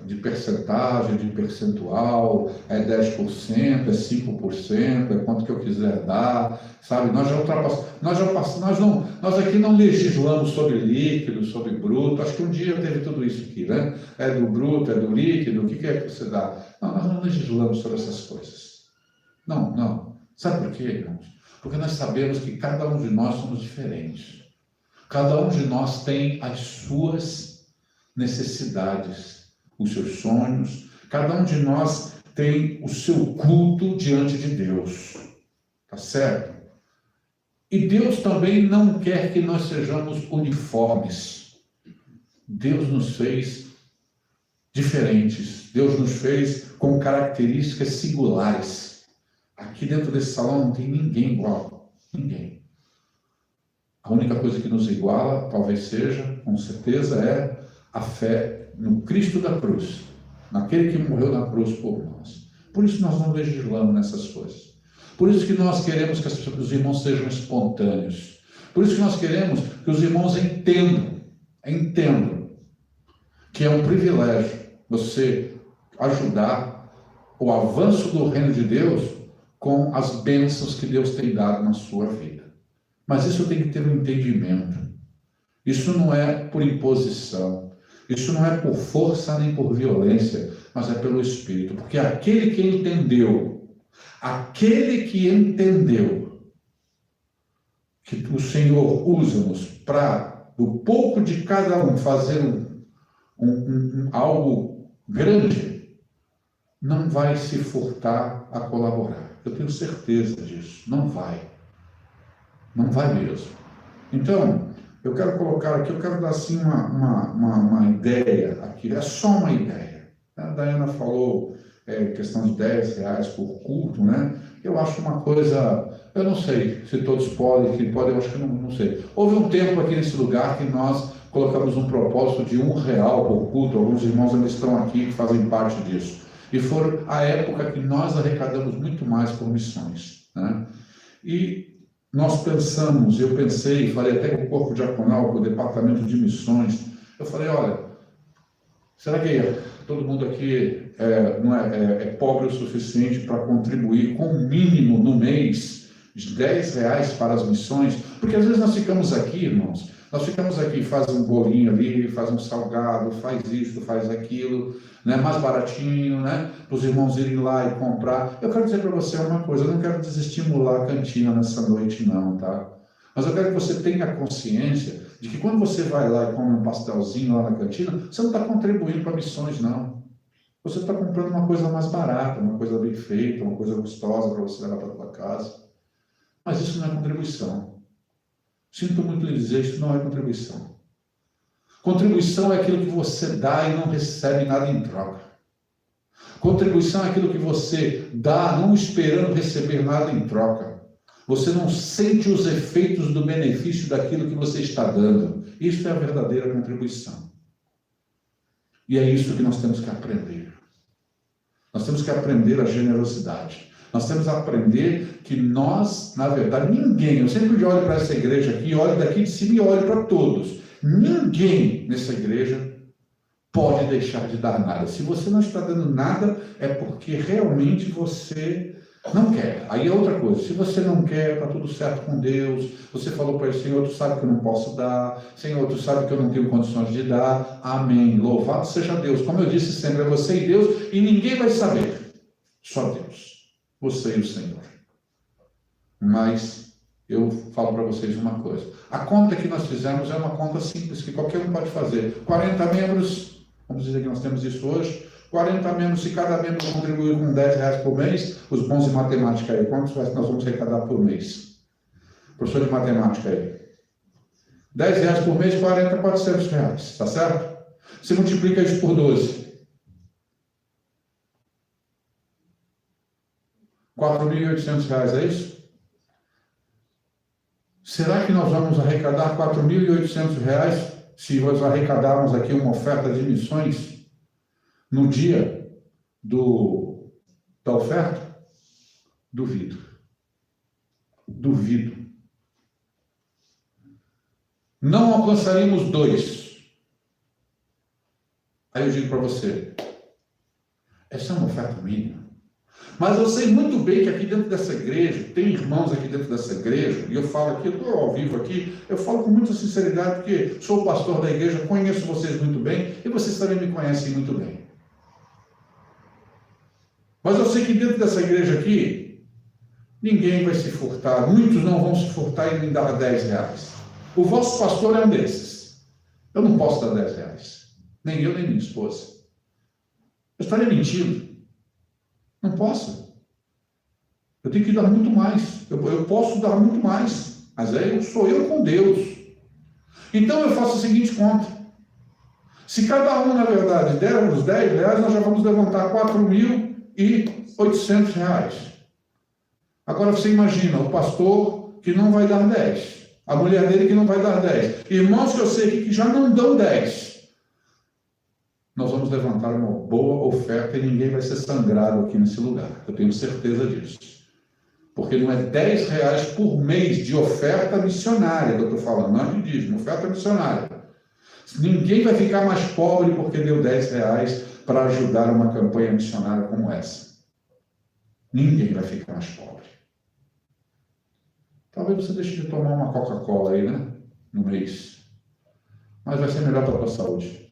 Speaker 3: De percentagem, de percentual, é 10%, é 5%, é quanto que eu quiser dar, sabe? Nós já ultrapassamos, nós aqui não legislamos sobre líquido, sobre bruto, acho que um dia teve tudo isso aqui, né? É do bruto, é do líquido, o que é que você dá? Não, nós não legislamos sobre essas coisas. Não. Sabe por quê, irmãos? Porque nós sabemos que cada um de nós somos diferentes. Cada um de nós tem as suas necessidades, os seus sonhos. Cada um de nós tem o seu culto diante de Deus. Tá certo? E Deus também não quer que nós sejamos uniformes. Deus nos fez diferentes. Deus nos fez com características singulares. A Aqui dentro desse salão não tem ninguém igual. Ninguém. A única coisa que nos iguala, talvez seja, com certeza, é a fé no Cristo da cruz, naquele que morreu na cruz por nós. Por isso nós não legislamos nessas coisas. Por isso que nós queremos que os irmãos sejam espontâneos. Por isso que nós queremos que os irmãos entendam que é um privilégio você ajudar o avanço do reino de Deus com as bênçãos que Deus tem dado na sua vida. Mas isso tem que ter um entendimento. Isso não é por imposição. Isso não é por força nem por violência, mas é pelo Espírito. Porque aquele que entendeu que o Senhor usa-nos para, do pouco de cada um, fazer algo grande, não vai se furtar a colaborar. Eu tenho certeza disso. Não vai. Não vai mesmo. Então, eu quero colocar aqui, eu quero dar assim uma ideia aqui, é só uma ideia. A Dayana falou questão de R$10 por culto, né? Eu acho uma coisa, eu não sei se todos podem, eu acho que não sei. Houve um tempo aqui nesse lugar que nós colocamos um propósito de R$1 por culto, alguns irmãos ainda estão aqui que fazem parte disso. E foi a época que nós arrecadamos muito mais por missões, né? E nós pensamos, eu pensei, falei até com o corpo diaconal, com o departamento de missões, eu falei, olha, será que todo mundo aqui não é pobre o suficiente para contribuir com o mínimo no mês de R$10 para as missões? Porque às vezes nós ficamos aqui, irmãos, faz um bolinho ali, faz um salgado, faz isso, faz aquilo, né, mais baratinho, né, para os irmãos irem lá e comprar. Eu quero dizer para você uma coisa, eu não quero desestimular a cantina nessa noite não, tá? Mas eu quero que você tenha consciência de que quando você vai lá e come um pastelzinho lá na cantina, você não está contribuindo para missões, não. Você está comprando uma coisa mais barata, uma coisa bem feita, uma coisa gostosa para você levar para a sua casa. Mas isso não é contribuição. Sinto muito lhe dizer, isso não é contribuição. Contribuição é aquilo que você dá e não recebe nada em troca. Contribuição é aquilo que você dá não esperando receber nada em troca. Você não sente os efeitos do benefício daquilo que você está dando. Isso é a verdadeira contribuição. E é isso que nós temos que aprender. Nós temos que aprender a generosidade. Nós temos que aprender que nós, na verdade, ninguém, eu sempre olho para essa igreja aqui, olho daqui de cima e olho para todos. Ninguém nessa igreja pode deixar de dar nada. Se você não está dando nada, é porque realmente você não quer. Aí é outra coisa. Se você não quer, está tudo certo com Deus. Você falou para ele, Senhor, tu sabe que eu não posso dar. Senhor, tu sabe que eu não tenho condições de dar. Amém. Louvado seja Deus. Como eu disse sempre, é você e Deus, e ninguém vai saber. Só Deus. Você e o Senhor. Mas eu falo para vocês uma coisa. A conta que nós fizemos é uma conta simples, que qualquer um pode fazer. 40 membros, vamos dizer que nós temos isso hoje, 40 membros, se cada membro contribuir com R$10 por mês, os bons de matemática aí, quantos nós vamos arrecadar por mês? Professor de matemática aí. R$10 por mês, 40, R$400, tá certo? Você multiplica isso por 12. R$4.800, é isso? Será que nós vamos arrecadar R$4.800 se nós arrecadarmos aqui uma oferta de missões no dia da oferta? Duvido. Duvido. Não alcançaríamos 2. Aí eu digo para você, essa é uma oferta mínima. Mas eu sei muito bem que aqui dentro dessa igreja, tem irmãos aqui dentro dessa igreja, e eu falo aqui, eu estou ao vivo aqui, eu falo com muita sinceridade, porque sou o pastor da igreja, conheço vocês muito bem, e vocês também me conhecem muito bem. Mas eu sei que dentro dessa igreja aqui, ninguém vai se furtar, muitos não vão se furtar e me dar R$10. O vosso pastor é um desses. Eu não posso dar R$10. Nem eu, nem minha esposa. Eu estaria mentindo. Não posso. Eu tenho que dar muito mais. Eu posso dar muito mais. Mas aí sou eu com Deus. Então eu faço a seguinte conta. Se cada um, na verdade, der uns R$10, nós já vamos levantar R$4.800. Agora você imagina o pastor que não vai dar 10, a mulher dele que não vai dar 10, irmãos que eu sei aqui que já não dão 10. Nós vamos levantar uma boa oferta e ninguém vai ser sangrado aqui nesse lugar. Eu tenho certeza disso. Porque não é R$10 por mês de oferta missionária que eu estou falando, não é de dízimo, oferta missionária. Ninguém vai ficar mais pobre porque deu R$10 para ajudar uma campanha missionária como essa. Ninguém vai ficar mais pobre. Talvez você deixe de tomar uma Coca-Cola aí, né? No mês. Mas vai ser melhor para a tua saúde.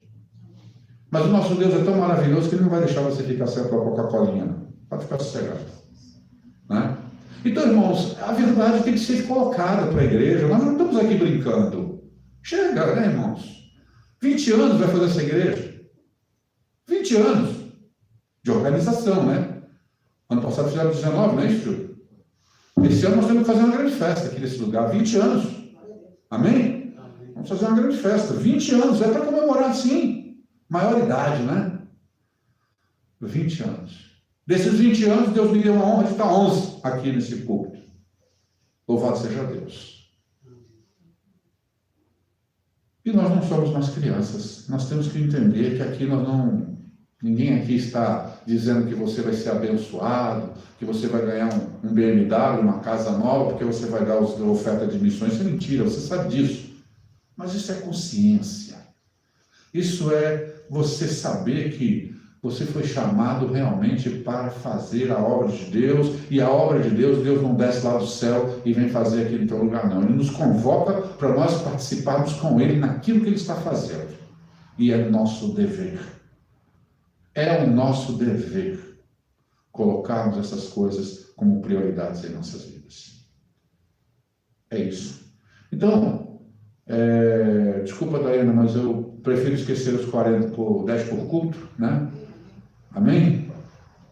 Speaker 3: Mas o nosso Deus é tão maravilhoso que Ele não vai deixar você ficar sem a tua Coca-Colinha, não. Pode ficar sossegado. Né? Então, irmãos, a verdade tem que ser colocada para a igreja. Nós não estamos aqui brincando. Chega, né, irmãos? 20 anos vai fazer essa igreja. 20 anos de organização, né? Ano passado fizeram 19, não é isso? Esse ano nós temos que fazer uma grande festa aqui nesse lugar. 20 anos. Amém? Vamos fazer uma grande festa. 20 anos. É para comemorar, sim. Maioridade, né? 20 anos. Desses 20 anos, Deus me deu a honra de estar 11 aqui nesse púlpito. Louvado seja Deus. E nós não somos mais crianças. Nós temos que entender que aqui nós não... Ninguém aqui está dizendo que você vai ser abençoado, que você vai ganhar um BMW, uma casa nova, porque você vai dar a oferta de missões. Isso é mentira, você sabe disso. Mas isso é consciência. Isso é você saber que você foi chamado realmente para fazer a obra de Deus, e a obra de Deus, Deus não desce lá do céu e vem fazer aqui no teu lugar, não. Ele nos convoca para nós participarmos com Ele naquilo que Ele está fazendo. E é nosso dever. É o nosso dever colocarmos essas coisas como prioridades em nossas vidas. É isso. Então, desculpa, Daiana, mas eu prefiro esquecer os 10 por culto, né? Amém?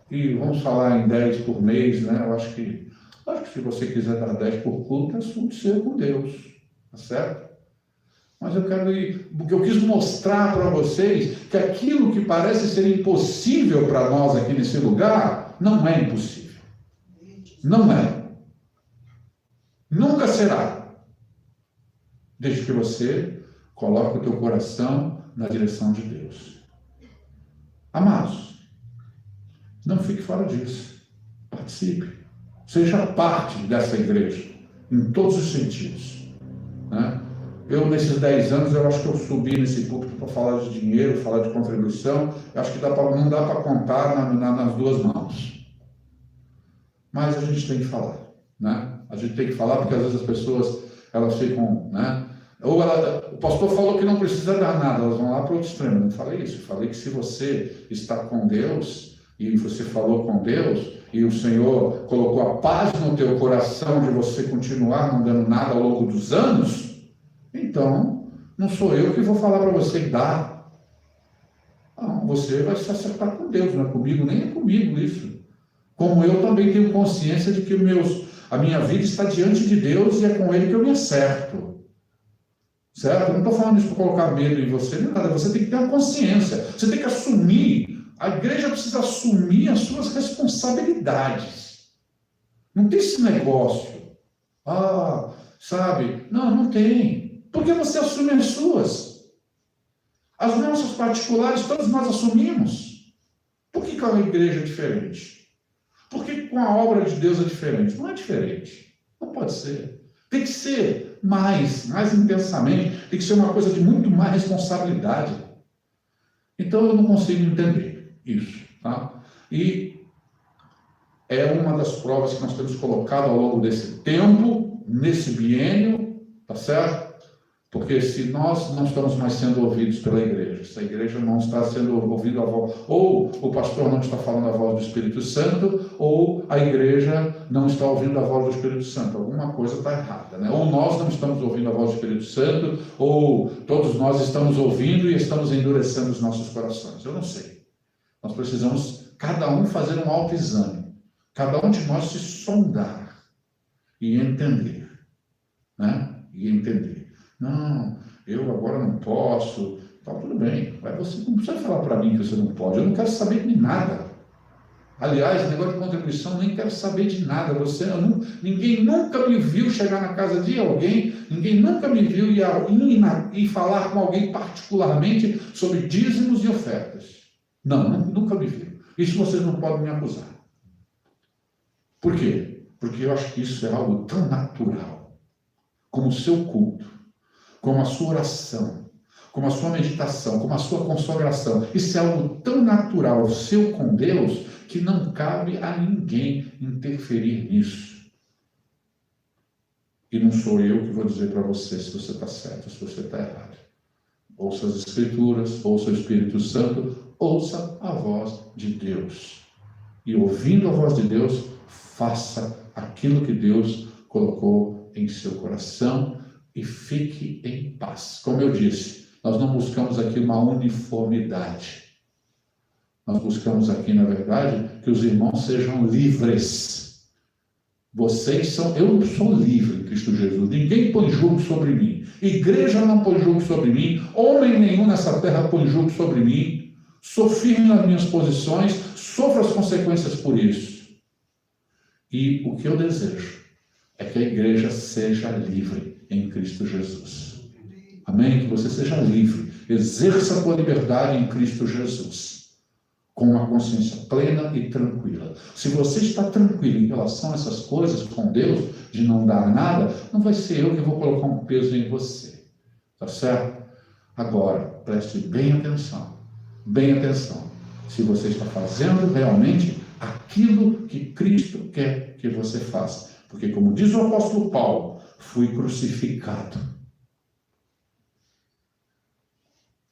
Speaker 3: E vamos falar em 10 por mês, né? Eu acho que se você quiser dar 10 por culto, é assunto seu com Deus, tá certo? Mas eu quero ir, porque eu quis mostrar para vocês que aquilo que parece ser impossível para nós aqui nesse lugar, não é impossível. Não é. Nunca será. Desde que você coloque o teu coração na direção de Deus. Amados, não fique fora disso. Participe. Seja parte dessa igreja, em todos os sentidos. Né? Eu, nesses 10 anos, eu acho que eu subi nesse púlpito para falar de dinheiro, falar de contribuição. Eu acho que não dá para contar nas duas mãos. Mas a gente tem que falar. Né? A gente tem que falar porque às vezes as pessoas, elas ficam... Né? Ou o pastor falou que não precisa dar nada, elas vão lá para o outro extremo. Eu não falei isso. Eu falei que se você está com Deus, e você falou com Deus, e o Senhor colocou a paz no teu coração de você continuar não dando nada ao longo dos anos, então não sou eu que vou falar para você dar. Não, você vai se acertar com Deus, não é comigo, nem é comigo isso. Como eu também tenho consciência de que a minha vida está diante de Deus e é com Ele que eu me acerto. Certo? Eu não estou falando isso para colocar medo em você, nem nada. Você tem que ter uma consciência. Você tem que assumir. A igreja precisa assumir as suas responsabilidades. Não tem esse negócio. Sabe? Não tem. Porque você assume as suas. As nossas particulares, todos nós assumimos. Por que a igreja é diferente? Por que com a obra de Deus é diferente? Não é diferente. Não pode ser. Tem que ser mais intensamente, tem que ser uma coisa de muito mais responsabilidade. Então eu não consigo entender isso, tá? E é uma das provas que nós temos colocado ao longo desse tempo, nesse biênio, tá certo? Porque se nós não estamos mais sendo ouvidos pela igreja, se a igreja não está sendo ouvida a voz, ou o pastor não está falando a voz do Espírito Santo, ou a igreja não está ouvindo a voz do Espírito Santo, alguma coisa está errada, né? Ou nós não estamos ouvindo a voz do Espírito Santo, ou todos nós estamos ouvindo e estamos endurecendo os nossos corações. Eu não sei. Nós precisamos, cada um, fazer um autoexame, cada um de nós se sondar e entender, né? E entender. Não, eu agora não posso. Tá, tudo bem. Mas você não precisa falar para mim que você não pode. Eu não quero saber de nada. Aliás, negócio de contribuição, nem quero saber de nada. Ninguém nunca me viu chegar na casa de alguém, ninguém nunca me viu ir falar com alguém particularmente sobre dízimos e ofertas. Não, nunca me viu. Isso vocês não podem me acusar. Por quê? Porque eu acho que isso é algo tão natural, como o seu culto, como a sua oração, como a sua meditação, como a sua consagração. Isso é algo tão natural, seu com Deus, que não cabe a ninguém interferir nisso. E não sou eu que vou dizer para você se você está certo ou se você está errado. Ouça as Escrituras, ouça o Espírito Santo, ouça a voz de Deus. E ouvindo a voz de Deus, faça aquilo que Deus colocou em seu coração e fique em paz. Como eu disse, nós não buscamos aqui uma uniformidade. Nós buscamos aqui, na verdade, que os irmãos sejam livres. Eu sou livre em Cristo Jesus. Ninguém põe jugo sobre mim. Igreja não põe jugo sobre mim. Homem nenhum nessa terra põe jugo sobre mim. Sou firme nas minhas posições. Sofro as consequências por isso. E o que eu desejo é que a igreja seja livre em Cristo Jesus. Amém? Que você seja livre. Exerça a tua liberdade em Cristo Jesus. Com uma consciência plena e tranquila. Se você está tranquilo em relação a essas coisas com Deus, de não dar nada, não vai ser eu que vou colocar um peso em você. Tá certo? Agora, preste bem atenção. Bem atenção. Se você está fazendo realmente aquilo que Cristo quer que você faça. Porque, como diz o apóstolo Paulo, fui crucificado.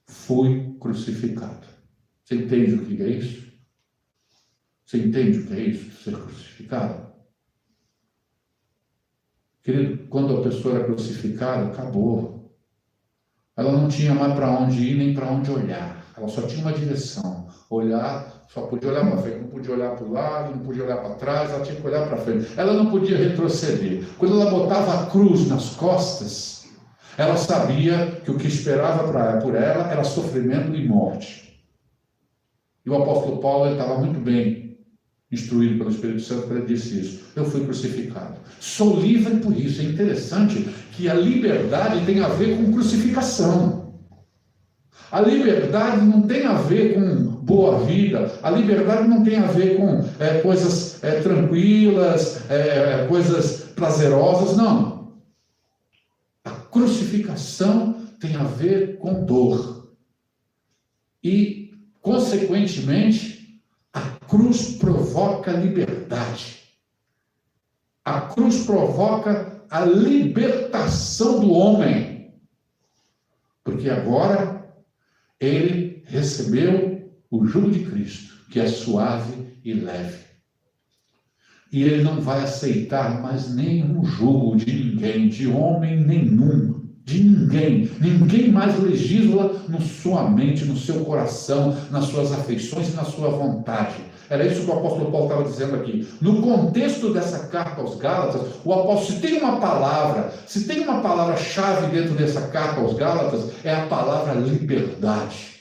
Speaker 3: Fui crucificado. Você entende o que é isso? Você entende o que é isso? Ser crucificado? Querido, quando a pessoa era crucificada, acabou. Ela não tinha mais para onde ir, nem para onde olhar. Ela só tinha uma direção. Olhar, só podia olhar para frente. Não podia olhar para o lado, não podia olhar para trás, ela tinha que olhar para frente. Ela não podia retroceder. Quando ela botava a cruz nas costas, ela sabia que o que esperava por ela era sofrimento e morte. E o apóstolo Paulo estava muito bem instruído pelo Espírito Santo, quando ele disse isso. Eu fui crucificado. Sou livre por isso. É interessante que a liberdade tem a ver com crucificação. A liberdade não tem a ver com boa vida. A liberdade não tem a ver com coisas tranquilas, coisas prazerosas. Não. A crucificação tem a ver com dor. E consequentemente, a cruz provoca liberdade. A cruz provoca a libertação do homem. Porque agora ele recebeu o jugo de Cristo, que é suave e leve. E ele não vai aceitar mais nenhum jugo de ninguém, de homem nenhum. De ninguém. Ninguém mais legisla na sua mente, no seu coração, nas suas afeições e na sua vontade. Era isso que o apóstolo Paulo estava dizendo aqui. No contexto dessa carta aos Gálatas, o apóstolo, se tem uma palavra-chave dentro dessa carta aos Gálatas, é a palavra liberdade.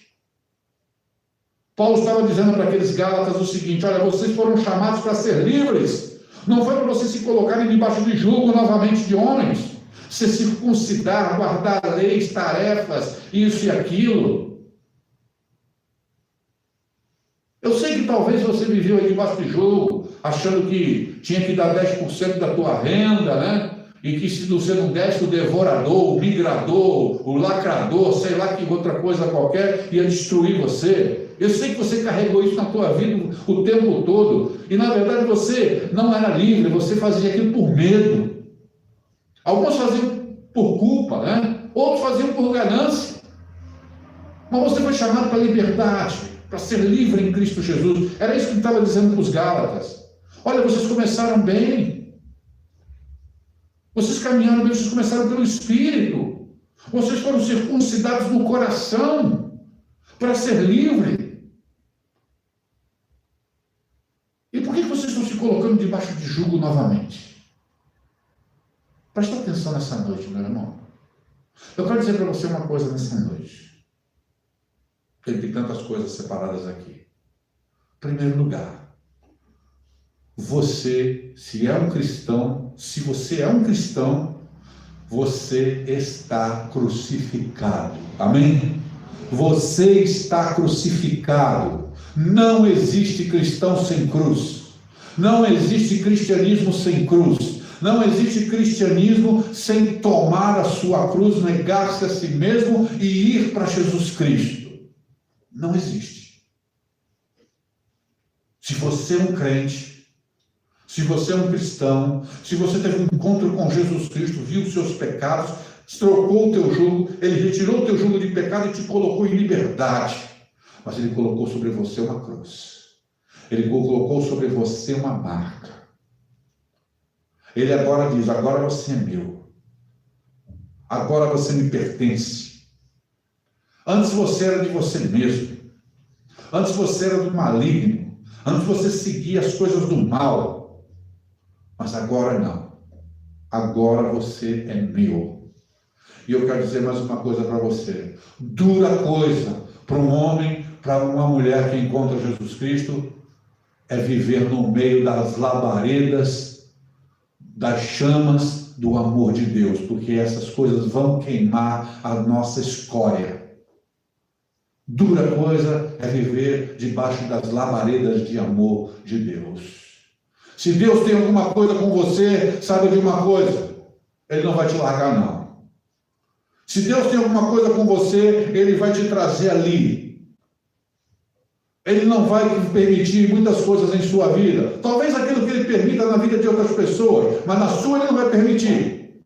Speaker 3: Paulo estava dizendo para aqueles Gálatas o seguinte: olha, vocês foram chamados para ser livres. Não foi para vocês se colocarem debaixo de jugo novamente de homens. Se circuncidar, guardar leis, tarefas, isso e aquilo. Eu sei que talvez você viveu aí debaixo de jugo, achando que tinha que dar 10% da tua renda, né? E que se você não desse, o devorador, o migrador, o lacrador, sei lá que outra coisa qualquer, ia destruir você. Eu sei que você carregou isso na tua vida o tempo todo. E na verdade você não era livre, você fazia aquilo por medo. Alguns faziam por culpa, né? Outros faziam por ganância. Mas você foi chamado para a liberdade, para ser livre em Cristo Jesus. Era isso que ele estava dizendo para os Gálatas. Olha, vocês começaram bem. Vocês caminharam bem, vocês começaram pelo Espírito. Vocês foram circuncidados no coração para ser livre. E por que vocês estão se colocando debaixo de jugo novamente? Presta atenção nessa noite, meu irmão. Eu quero dizer para você uma coisa nessa noite. Tem tantas coisas separadas aqui. Em primeiro lugar, você, se você é um cristão, você está crucificado. Amém? Você está crucificado. Não existe cristão sem cruz. Não existe cristianismo sem cruz. Não existe cristianismo sem tomar a sua cruz, negar-se a si mesmo e ir para Jesus Cristo. Não existe. Se você é um crente, se você é um cristão, se você teve um encontro com Jesus Cristo, viu os seus pecados, trocou o teu jugo, ele retirou o teu jugo de pecado e te colocou em liberdade. Mas ele colocou sobre você uma cruz. Ele colocou sobre você uma marca. Ele agora diz, agora você é meu. Agora você me pertence. Antes você era de você mesmo. Antes você era do maligno. Antes você seguia as coisas do mal. Mas agora não. Agora você é meu. E eu quero dizer mais uma coisa para você. Dura coisa para um homem, para uma mulher que encontra Jesus Cristo, é viver no meio das labaredas, das chamas do amor de Deus, porque essas coisas vão queimar a nossa escória. Dura coisa é viver debaixo das labaredas de amor de Deus. Se Deus tem alguma coisa com você, saiba de uma coisa, Ele não vai te largar, não. Se Deus tem alguma coisa com você, Ele vai te trazer ali. Ele não vai permitir muitas coisas em sua vida. Talvez aquilo que Ele permita na vida de outras pessoas, mas na sua Ele não vai permitir.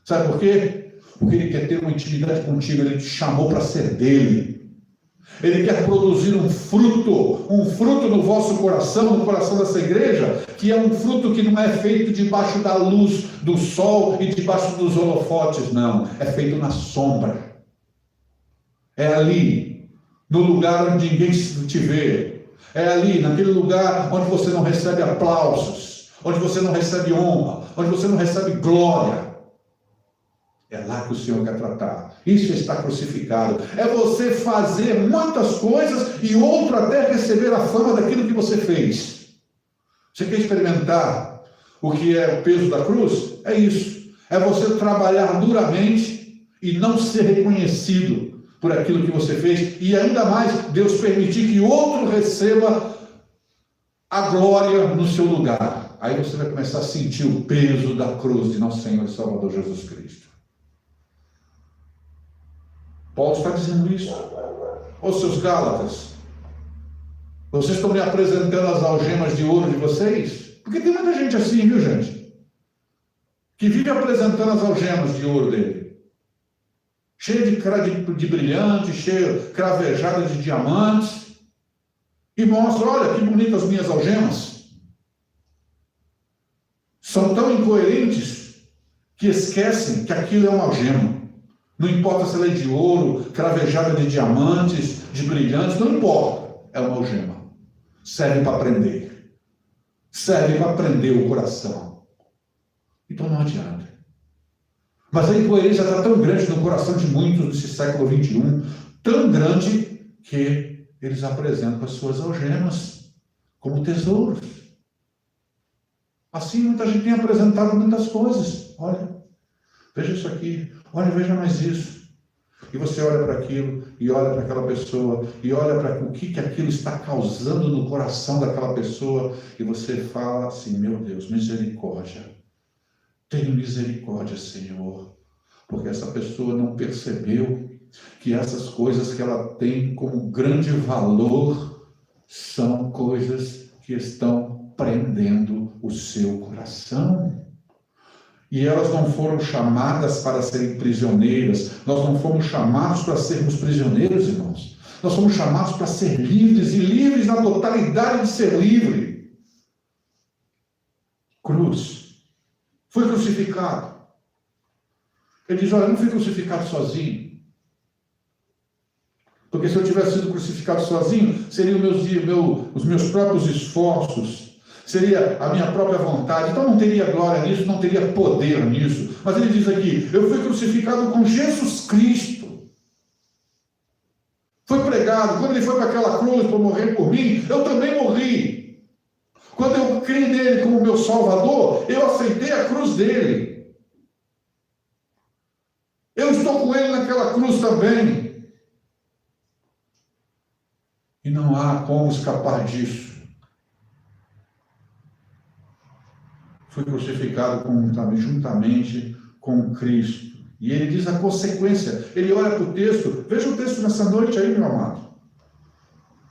Speaker 3: Sabe por quê? Porque Ele quer ter uma intimidade contigo. Ele te chamou para ser dele. Ele quer produzir um fruto no vosso coração, no coração dessa igreja, que é um fruto que não é feito debaixo da luz do sol e debaixo dos holofotes, não. É feito na sombra. É ali, no lugar onde ninguém te vê. É ali, naquele lugar onde você não recebe aplausos, onde você não recebe honra, onde você não recebe glória. É lá que o Senhor quer tratar. Isso está crucificado. É você fazer muitas coisas e outro até receber a fama daquilo que você fez. Você quer experimentar o que é o peso da cruz? É isso. É você trabalhar duramente e não ser reconhecido por aquilo que você fez, e ainda mais Deus permitir que outro receba a glória no seu lugar. Aí você vai começar a sentir o peso da cruz de nosso Senhor e Salvador Jesus Cristo. Paulo está dizendo isso. Ô seus Gálatas, vocês estão me apresentando as algemas de ouro de vocês? Porque tem muita gente assim, viu, gente? Que vive apresentando as algemas de ouro dele. Cheio de brilhantes, cheio cravejada de diamantes, e mostra, olha que bonitas as minhas algemas. São tão incoerentes que esquecem que aquilo é uma algema. Não importa se ela é de ouro, cravejada de diamantes, de brilhantes, não importa, é uma algema. Serve para prender. Serve para prender o coração. Então não adianta. Mas a incoerência está tão grande no coração de muitos nesse século XXI, tão grande que eles apresentam as suas algemas como tesouros. Assim, muita gente tem apresentado muitas coisas. Olha, veja isso aqui, olha, veja mais isso. E você olha para aquilo, e olha para aquela pessoa, e olha para o que aquilo está causando no coração daquela pessoa, e você fala assim, meu Deus, misericórdia. Tenha misericórdia, Senhor, porque essa pessoa não percebeu que essas coisas que ela tem como grande valor são coisas que estão prendendo o seu coração. E elas não foram chamadas para serem prisioneiras. Nós não fomos chamados para sermos prisioneiros, irmãos. Nós fomos chamados para ser livres, e livres na totalidade de ser livre. Cruz. Foi crucificado. Ele diz, olha, eu não fui crucificado sozinho. Porque se eu tivesse sido crucificado sozinho, seriam os meus próprios esforços, seria a minha própria vontade. Então não teria glória nisso, não teria poder nisso. Mas ele diz aqui, eu fui crucificado com Jesus Cristo. Foi pregado, quando ele foi para aquela cruz para morrer por mim, eu também morri. Quando eu criei nele como meu Salvador, eu aceitei a cruz dele. Eu estou com ele naquela cruz também. E não há como escapar disso. Fui crucificado juntamente com Cristo. E ele diz a consequência. Ele olha para o texto. Veja o texto nessa noite aí, meu amado.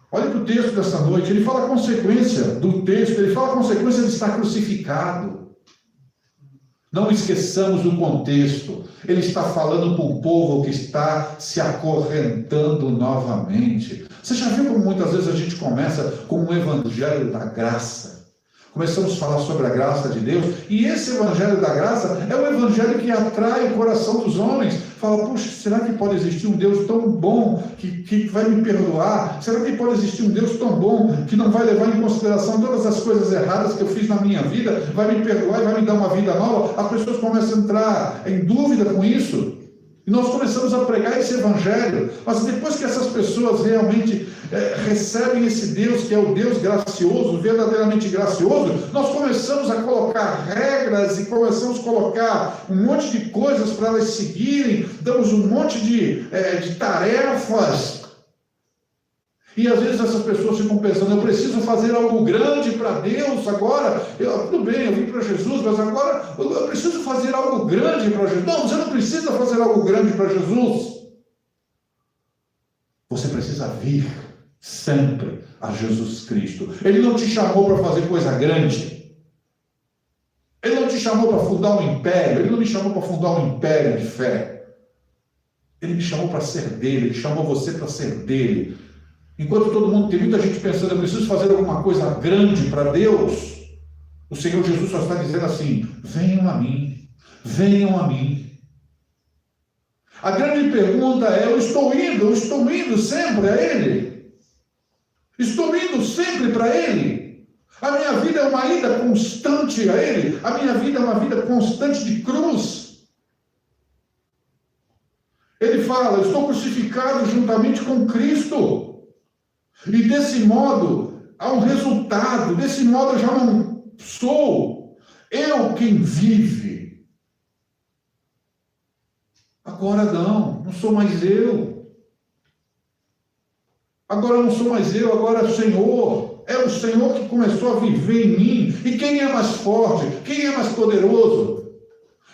Speaker 3: Olha para o texto dessa noite. Ele fala a consequência do texto. Ele fala a consequência de estar crucificado. Não esqueçamos o contexto. Ele está falando para um povo que está se acorrentando novamente. Você já viu como muitas vezes a gente começa com um evangelho da graça? Começamos a falar sobre a graça de Deus, e esse evangelho da graça é o evangelho que atrai o coração dos homens. Fala, puxa, será que pode existir um Deus tão bom que vai me perdoar? Será que pode existir um Deus tão bom que não vai levar em consideração todas as coisas erradas que eu fiz na minha vida, vai me perdoar e vai me dar uma vida nova? As pessoas começam a entrar em dúvida com isso. E nós começamos a pregar esse evangelho, mas depois que essas pessoas realmente recebem esse Deus, que é o Deus gracioso, verdadeiramente gracioso, nós começamos a colocar regras e começamos a colocar um monte de coisas para elas seguirem, damos um monte de tarefas. E às vezes essas pessoas ficam pensando, eu preciso fazer algo grande para Deus agora. Tudo bem, eu vim para Jesus, mas agora eu preciso fazer algo grande para Jesus. Não, você não precisa fazer algo grande para Jesus. Você precisa vir sempre a Jesus Cristo. Ele não te chamou para fazer coisa grande. Ele não te chamou para fundar um império. Ele não me chamou para fundar um império de fé. Ele me chamou para ser dele. Ele chamou você para ser dele. Enquanto todo mundo, tem muita gente pensando, eu preciso fazer alguma coisa grande para Deus, o Senhor Jesus só está dizendo assim, venham a mim, venham a mim. A grande pergunta é, eu estou indo sempre a Ele? Estou indo sempre para Ele? A minha vida é uma ida constante a Ele? A minha vida é uma vida constante de cruz? Ele fala, eu estou crucificado juntamente com Cristo. E desse modo, há um resultado. Desse modo, eu já não sou eu quem vive. Agora não sou mais eu. Agora não sou mais eu, agora é o Senhor. É o Senhor que começou a viver em mim. E quem é mais forte? Quem é mais poderoso?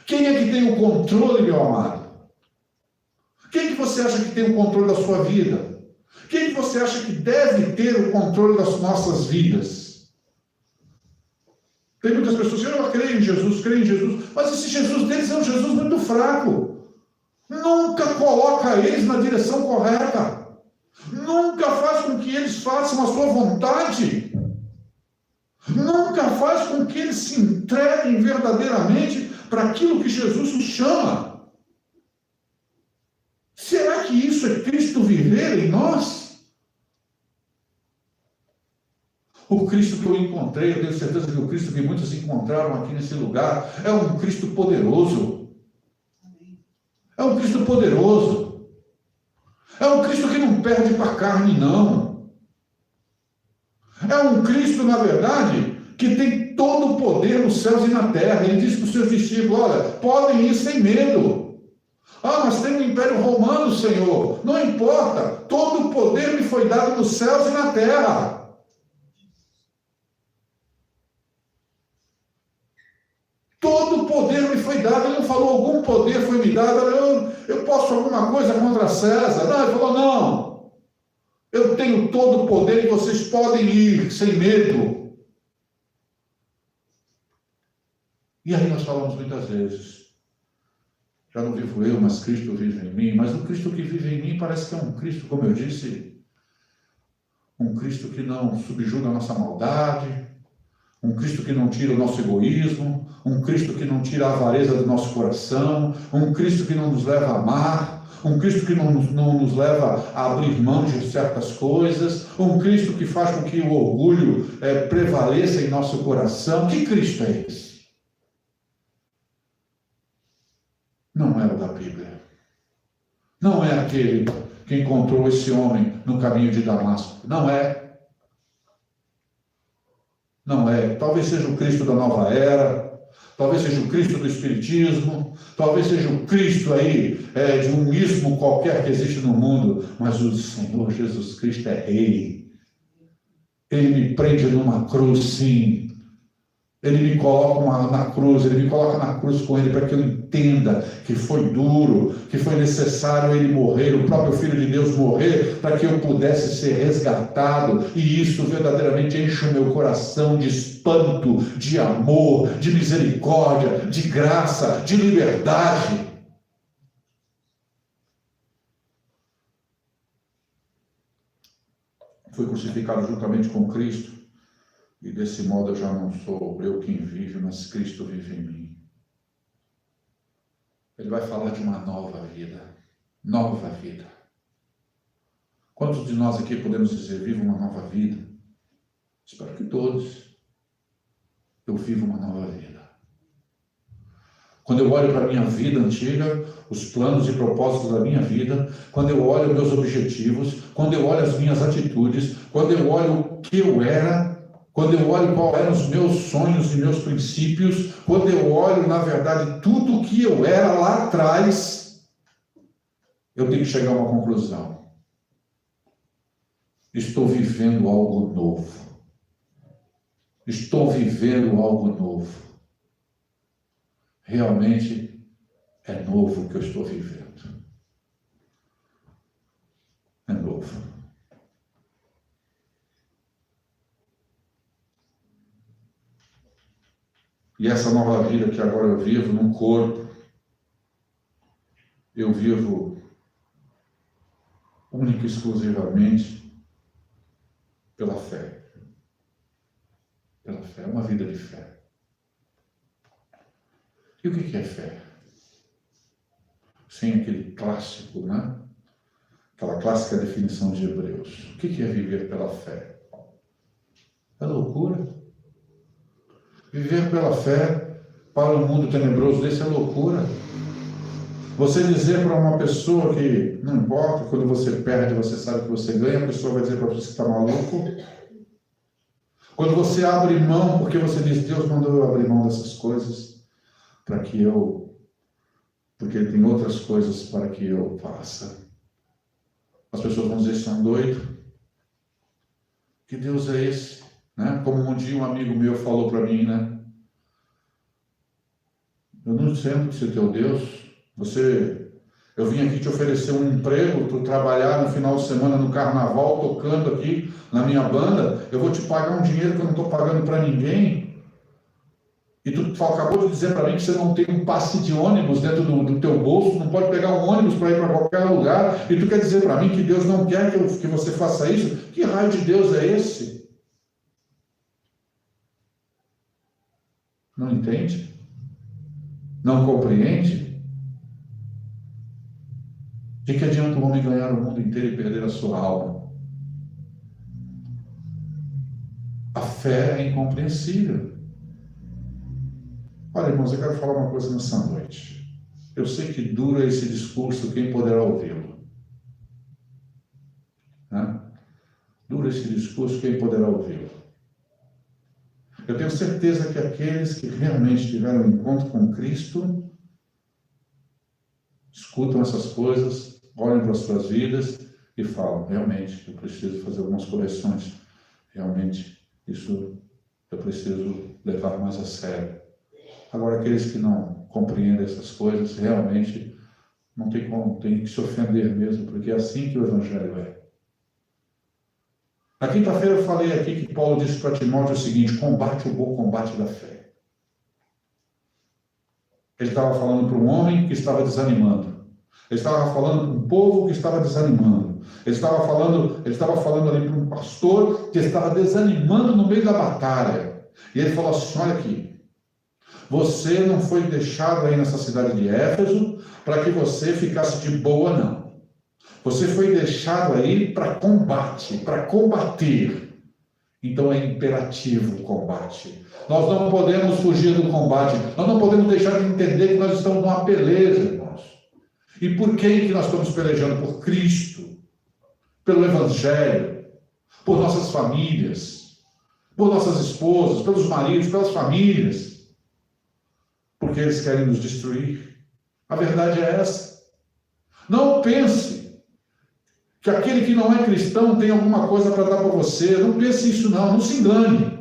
Speaker 3: Quem é que tem o controle, meu amado? Quem que você acha que tem o controle da sua vida? Quem que você acha que deve ter o controle das nossas vidas? Tem muitas pessoas que eu creio em Jesus, mas esse Jesus deles é um Jesus muito fraco. Nunca coloca eles na direção correta. Nunca faz com que eles façam a sua vontade. Nunca faz com que eles se entreguem verdadeiramente para aquilo que Jesus nos chama. Será que isso é Cristo viver em nós? O Cristo que eu encontrei, eu tenho certeza que o Cristo que muitos encontraram aqui nesse lugar, é um Cristo poderoso. É um Cristo poderoso. É um Cristo que não perde para a carne, não. É um Cristo, na verdade, que tem todo o poder nos céus e na terra. Ele diz para os seus discípulos, olha, podem ir sem medo. Ah, mas tem o Império Romano, Senhor. Não importa. Todo o poder me foi dado nos céus e na terra. Todo o poder me foi dado. Ele não falou algum poder foi me dado. Eu posso alguma coisa contra César. Não, ele falou, não. Eu tenho todo o poder e vocês podem ir sem medo. E aí nós falamos muitas vezes, já não vivo eu, mas Cristo vive em mim. Mas o Cristo que vive em mim parece que é um Cristo, como eu disse, um Cristo que não subjuga a nossa maldade, um Cristo que não tira o nosso egoísmo, um Cristo que não tira a avareza do nosso coração, um Cristo que não nos leva a amar, um Cristo que não nos leva a abrir mão de certas coisas, um Cristo que faz com que o orgulho prevaleça em nosso coração. Que Cristo é esse? Não é o da Bíblia. Não é aquele que encontrou esse homem no caminho de Damasco. Não é. Não é. Talvez seja o Cristo da nova era, talvez seja o Cristo do Espiritismo, talvez seja o Cristo aí de um ismo qualquer que existe no mundo, mas o Senhor Jesus Cristo é Rei. Ele me prende numa cruz, sim. Ele me coloca na cruz, ele me coloca na cruz com ele para que eu entenda que foi duro, que foi necessário ele morrer, o próprio Filho de Deus morrer, para que eu pudesse ser resgatado. E isso verdadeiramente enche o meu coração de espanto, de amor, de misericórdia, de graça, de liberdade. Fui crucificado juntamente com Cristo. E desse modo eu já não sou eu quem vive, mas Cristo vive em mim. Ele vai falar de uma nova vida. Nova vida. Quantos de nós aqui podemos dizer, vivo uma nova vida? Espero que todos. Eu vivo uma nova vida. Quando eu olho para a minha vida antiga, os planos e propósitos da minha vida, quando eu olho meus objetivos, quando eu olho as minhas atitudes, quando eu olho o que eu era, quando eu olho quais eram os meus sonhos e meus princípios, quando eu olho, na verdade, tudo o que eu era lá atrás, eu tenho que chegar a uma conclusão. Estou vivendo algo novo. Estou vivendo algo novo. Realmente é novo o que eu estou vivendo. É novo. E essa nova vida que agora eu vivo no corpo, eu vivo única e exclusivamente pela fé. Pela fé, é uma vida de fé. E o que é fé? Sem aquele clássico, né? Aquela clássica definição de Hebreus. O que é viver pela fé? É loucura. Viver pela fé para um mundo tenebroso desse é loucura. Você dizer para uma pessoa que não importa, quando você perde, você sabe que você ganha, a pessoa vai dizer para você que está maluco. Quando você abre mão, porque você diz, Deus mandou eu abrir mão dessas coisas, porque ele tem outras coisas para que eu faça. As pessoas vão dizer, são doidos. Que Deus é esse? Né? Como um dia um amigo meu falou para mim, né? Eu não sei se é teu Deus. Eu vim aqui te oferecer um emprego, tu trabalhar no final de semana no carnaval, tocando aqui na minha banda, eu vou te pagar um dinheiro que eu não estou pagando para ninguém. E tu acabou de dizer para mim que você não tem um passe de ônibus dentro do teu bolso, não pode pegar um ônibus para ir para qualquer lugar, e tu quer dizer para mim que Deus não quer que você faça isso? Que raio de Deus é esse? Não entende? Não compreende? De que adianta o homem ganhar o mundo inteiro e perder a sua alma? A fé é incompreensível. Olha, irmãos, eu quero falar uma coisa nessa noite. Eu sei que dura esse discurso, quem poderá ouvi-lo? Né? Dura esse discurso, quem poderá ouvi-lo? Eu tenho certeza que aqueles que realmente tiveram um encontro com Cristo, escutam essas coisas, olham para as suas vidas e falam, realmente, eu preciso fazer algumas correções. Realmente, isso eu preciso levar mais a sério. Agora, aqueles que não compreendem essas coisas, realmente não tem como, tem que se ofender mesmo, porque é assim que o Evangelho é. Na quinta-feira eu falei aqui que Paulo disse para Timóteo o seguinte, combate o bom combate da fé. Ele estava falando para um homem que estava desanimando. Ele estava falando para um povo que estava desanimando. Ele estava falando ali para um pastor que estava desanimando no meio da batalha. E ele falou assim, olha aqui, você não foi deixado aí nessa cidade de Éfeso para que você ficasse de boa, não. Você foi deixado aí para combate, para combater. Então é imperativo o combate. Nós não podemos fugir do combate. Nós não podemos deixar de entender que nós estamos numa peleja, irmãos. E por quem que nós estamos pelejando? Por Cristo, pelo Evangelho, por nossas famílias. por nossas esposas, pelos maridos, pelas famílias, porque eles querem nos destruir. A verdade é essa. Não pense que aquele que não é cristão tem alguma coisa para dar para você. Não pense isso não se engane.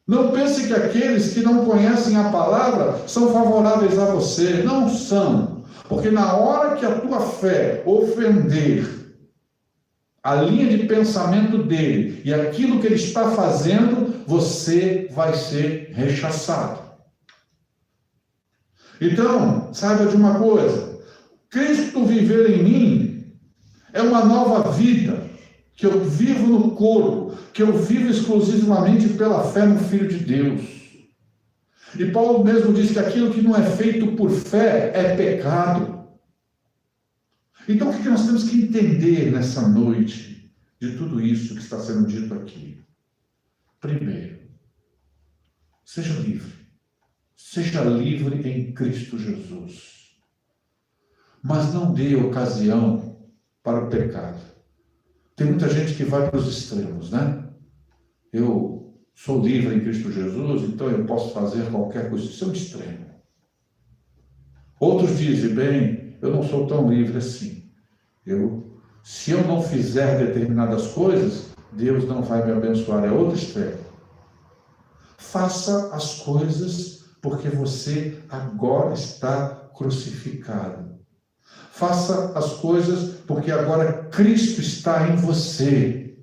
Speaker 3: Não pense que aqueles que não conhecem a palavra são favoráveis a você. Não são. Porque na hora que a tua fé ofender a linha de pensamento dele e aquilo que ele está fazendo, você vai ser rechaçado. Então, saiba de uma coisa: Cristo viver em mim é uma nova vida que eu vivo no corpo, que eu vivo exclusivamente pela fé no Filho de Deus. E Paulo mesmo diz que aquilo que não é feito por fé é pecado. Então, o que nós temos que entender nessa noite de tudo isso que está sendo dito aqui? Primeiro, seja livre. Seja livre em Cristo Jesus. Mas não dê ocasião para o pecado. Tem muita gente que vai para os extremos, né? Eu sou livre em Cristo Jesus, então eu posso fazer qualquer coisa. Isso é um extremo. Outros dizem, bem, eu não sou tão livre assim. Se eu não fizer determinadas coisas, Deus não vai me abençoar. É outro extremo. Faça as coisas porque você agora está crucificado. Faça as coisas porque agora Cristo está em você.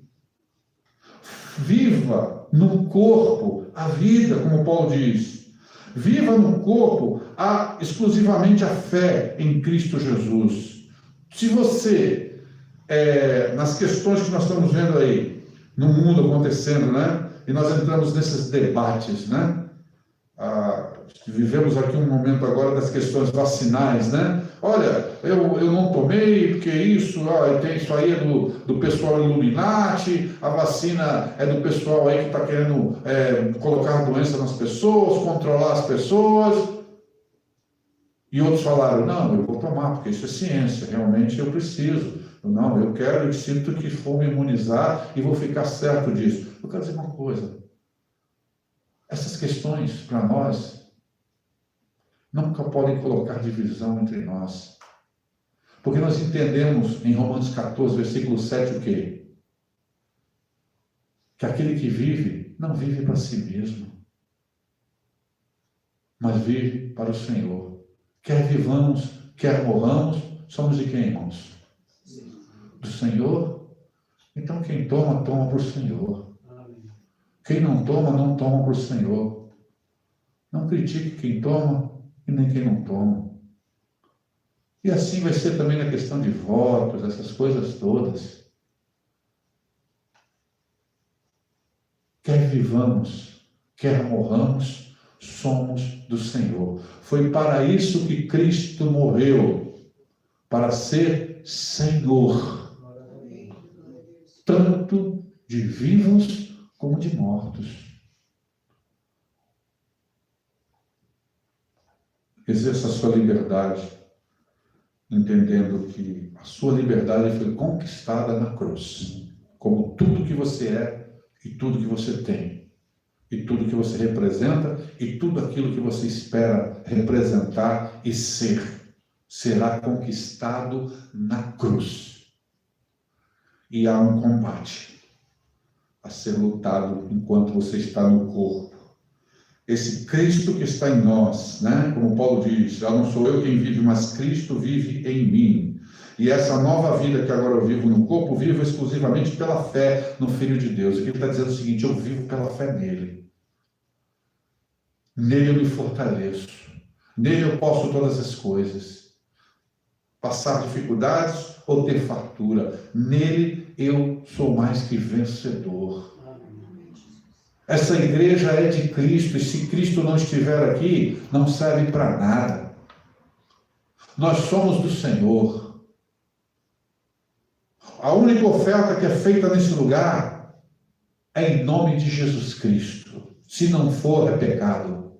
Speaker 3: Viva no corpo a vida, como Paulo diz. Viva no corpo exclusivamente a fé em Cristo Jesus. Se você, nas questões que nós estamos vendo aí, no mundo acontecendo, né? E nós entramos nesses debates, né? Vivemos aqui um momento agora das questões vacinais, né? Olha, eu não tomei, porque isso, tem isso aí é do pessoal Illuminati, a vacina é do pessoal aí que está querendo colocar doença nas pessoas, controlar as pessoas. E outros falaram, não, eu vou tomar, porque isso é ciência, realmente eu preciso. Não, eu sinto que vou me imunizar e vou ficar certo disso. Eu quero dizer uma coisa, essas questões, para nós, nunca podem colocar divisão entre nós. Porque nós entendemos em Romanos 14, versículo 7, o quê? Que aquele que vive, não vive para si mesmo, mas vive para o Senhor. Quer vivamos, quer morramos, somos de quem, irmãos? Do Senhor. Então quem toma, toma para o Senhor. Quem não toma para o Senhor. Não critique quem toma e nem quem não toma. E assim vai ser também na questão de votos, essas coisas todas. Quer vivamos, quer morramos, somos do Senhor. Foi para isso que Cristo morreu, para ser Senhor, tanto de vivos como de mortos. Exerça a sua liberdade, entendendo que a sua liberdade foi conquistada na cruz, como tudo que você é e tudo que você tem, e tudo que você representa e tudo aquilo que você espera representar e ser, será conquistado na cruz. E há um combate a ser lutado enquanto você está no corpo. Esse Cristo que está em nós, né? Como Paulo diz, já não sou eu quem vive, mas Cristo vive em mim. E essa nova vida que agora eu vivo no corpo, vivo exclusivamente pela fé no Filho de Deus. Aqui ele está dizendo o seguinte, eu vivo pela fé nele. Nele eu me fortaleço. Nele eu posso todas as coisas. Passar dificuldades ou ter fartura. Nele eu sou mais que vencedor. Essa igreja é de Cristo, e se Cristo não estiver aqui, não serve para nada. Nós somos do Senhor. A única oferta que é feita nesse lugar é em nome de Jesus Cristo. Se não for, é pecado.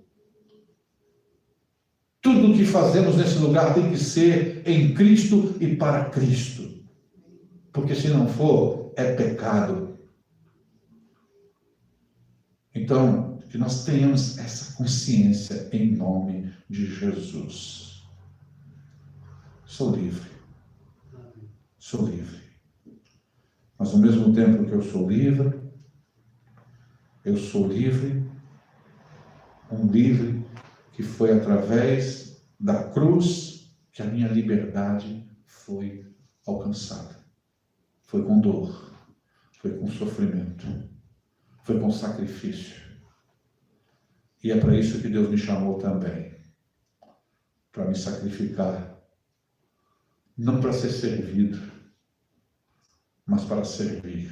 Speaker 3: Tudo o que fazemos nesse lugar tem que ser em Cristo e para Cristo. Porque se não for, é pecado. Então, que nós tenhamos essa consciência em nome de Jesus. Sou livre. Sou livre. Mas ao mesmo tempo que eu sou livre, um livre que foi através da cruz que a minha liberdade foi alcançada. Foi com dor, foi com sofrimento, foi com sacrifício. E é para isso que Deus me chamou também, para me sacrificar, não para ser servido, mas para servir.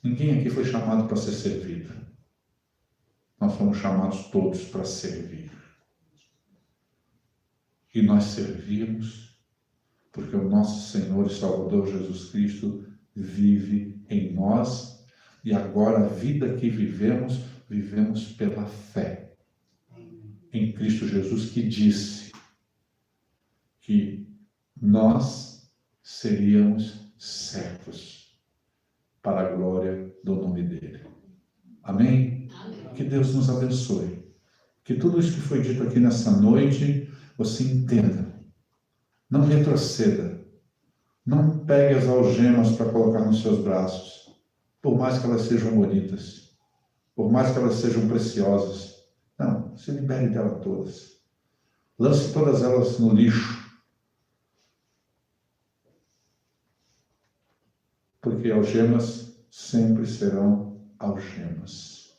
Speaker 3: Ninguém aqui foi chamado para ser servido. Nós fomos chamados todos para servir. E nós servimos porque o nosso Senhor e Salvador Jesus Cristo vive em nós, e agora a vida que vivemos pela fé em Cristo Jesus, que disse que nós seríamos servos para a glória do nome dele. Amém? Que Deus nos abençoe. Que tudo isso que foi dito aqui nessa noite, você entenda. Não retroceda. Não pegue as algemas para colocar nos seus braços, por mais que elas sejam bonitas, por mais que elas sejam preciosas. Não, se libere delas todas. Lance todas elas no lixo. Porque algemas sempre serão algemas.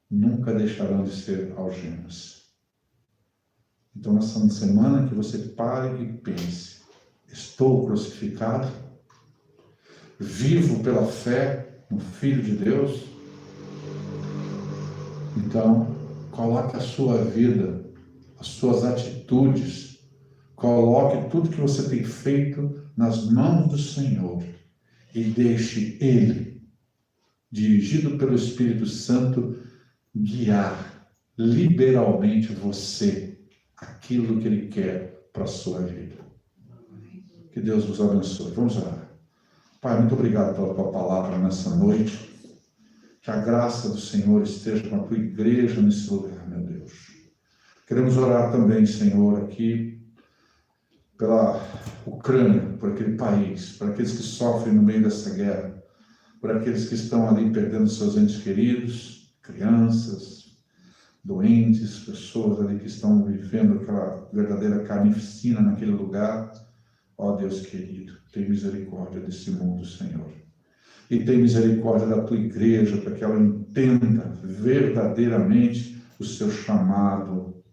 Speaker 3: Nunca deixarão de ser algemas. Então, nessa semana que você pare e pense: estou crucificado? Vivo pela fé no Filho de Deus? Então, coloque a sua vida, as suas atitudes, coloque tudo que você tem feito nas mãos do Senhor e deixe Ele, dirigido pelo Espírito Santo, guiar liberalmente você aquilo que Ele quer para a sua vida. Que Deus vos abençoe. Vamos orar. Pai, muito obrigado pela tua palavra nessa noite. Que a graça do Senhor esteja com a tua igreja nesse lugar, meu Deus. Queremos orar também, Senhor, aqui pela Ucrânia, por aquele país, por aqueles que sofrem no meio dessa guerra, por aqueles que estão ali perdendo seus entes queridos, crianças, doentes, pessoas ali que estão vivendo aquela verdadeira carnificina naquele lugar. Ó Deus querido, tem misericórdia desse mundo, Senhor. E tem misericórdia da tua igreja, para que ela entenda verdadeiramente o seu chamado,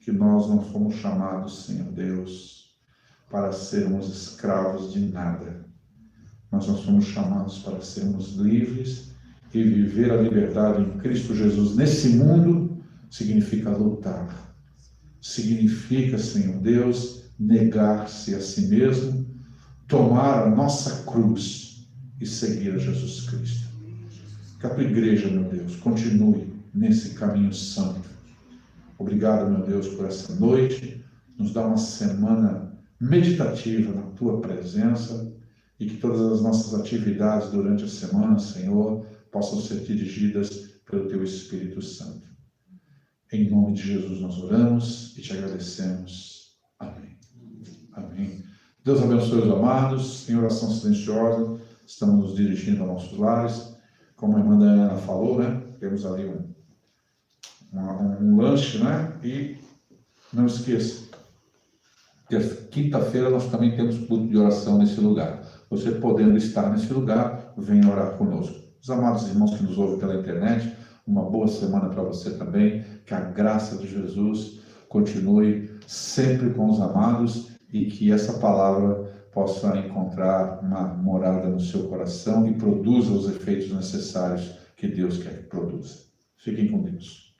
Speaker 3: que nós não fomos chamados, Senhor Deus, para sermos escravos de nada. Nós não somos chamados para sermos livres, e viver a liberdade em Cristo Jesus nesse mundo significa lutar. Significa, Senhor Deus, negar-se a si mesmo, tomar a nossa cruz e seguir a Jesus Cristo. Que a tua igreja, meu Deus, continue nesse caminho santo. Obrigado, meu Deus, por essa noite. Nos dá uma semana meditativa na tua presença, e que todas as nossas atividades durante a semana, Senhor, possam ser dirigidas pelo teu Espírito Santo. Em nome de Jesus nós oramos e te agradecemos. Amém. Amém. Deus abençoe os amados. Em oração silenciosa, estamos nos dirigindo aos nossos lares. Como a irmã Dayana falou, né? Temos ali um lanche, né? E não esqueça, quinta-feira nós também temos culto de oração nesse lugar. Você podendo estar nesse lugar, venha orar conosco. Os amados irmãos que nos ouvem pela internet, uma boa semana para você também. Que a graça de Jesus continue sempre com os amados, e que essa palavra possa encontrar uma morada no seu coração e produza os efeitos necessários que Deus quer que produza. Fiquem com Deus.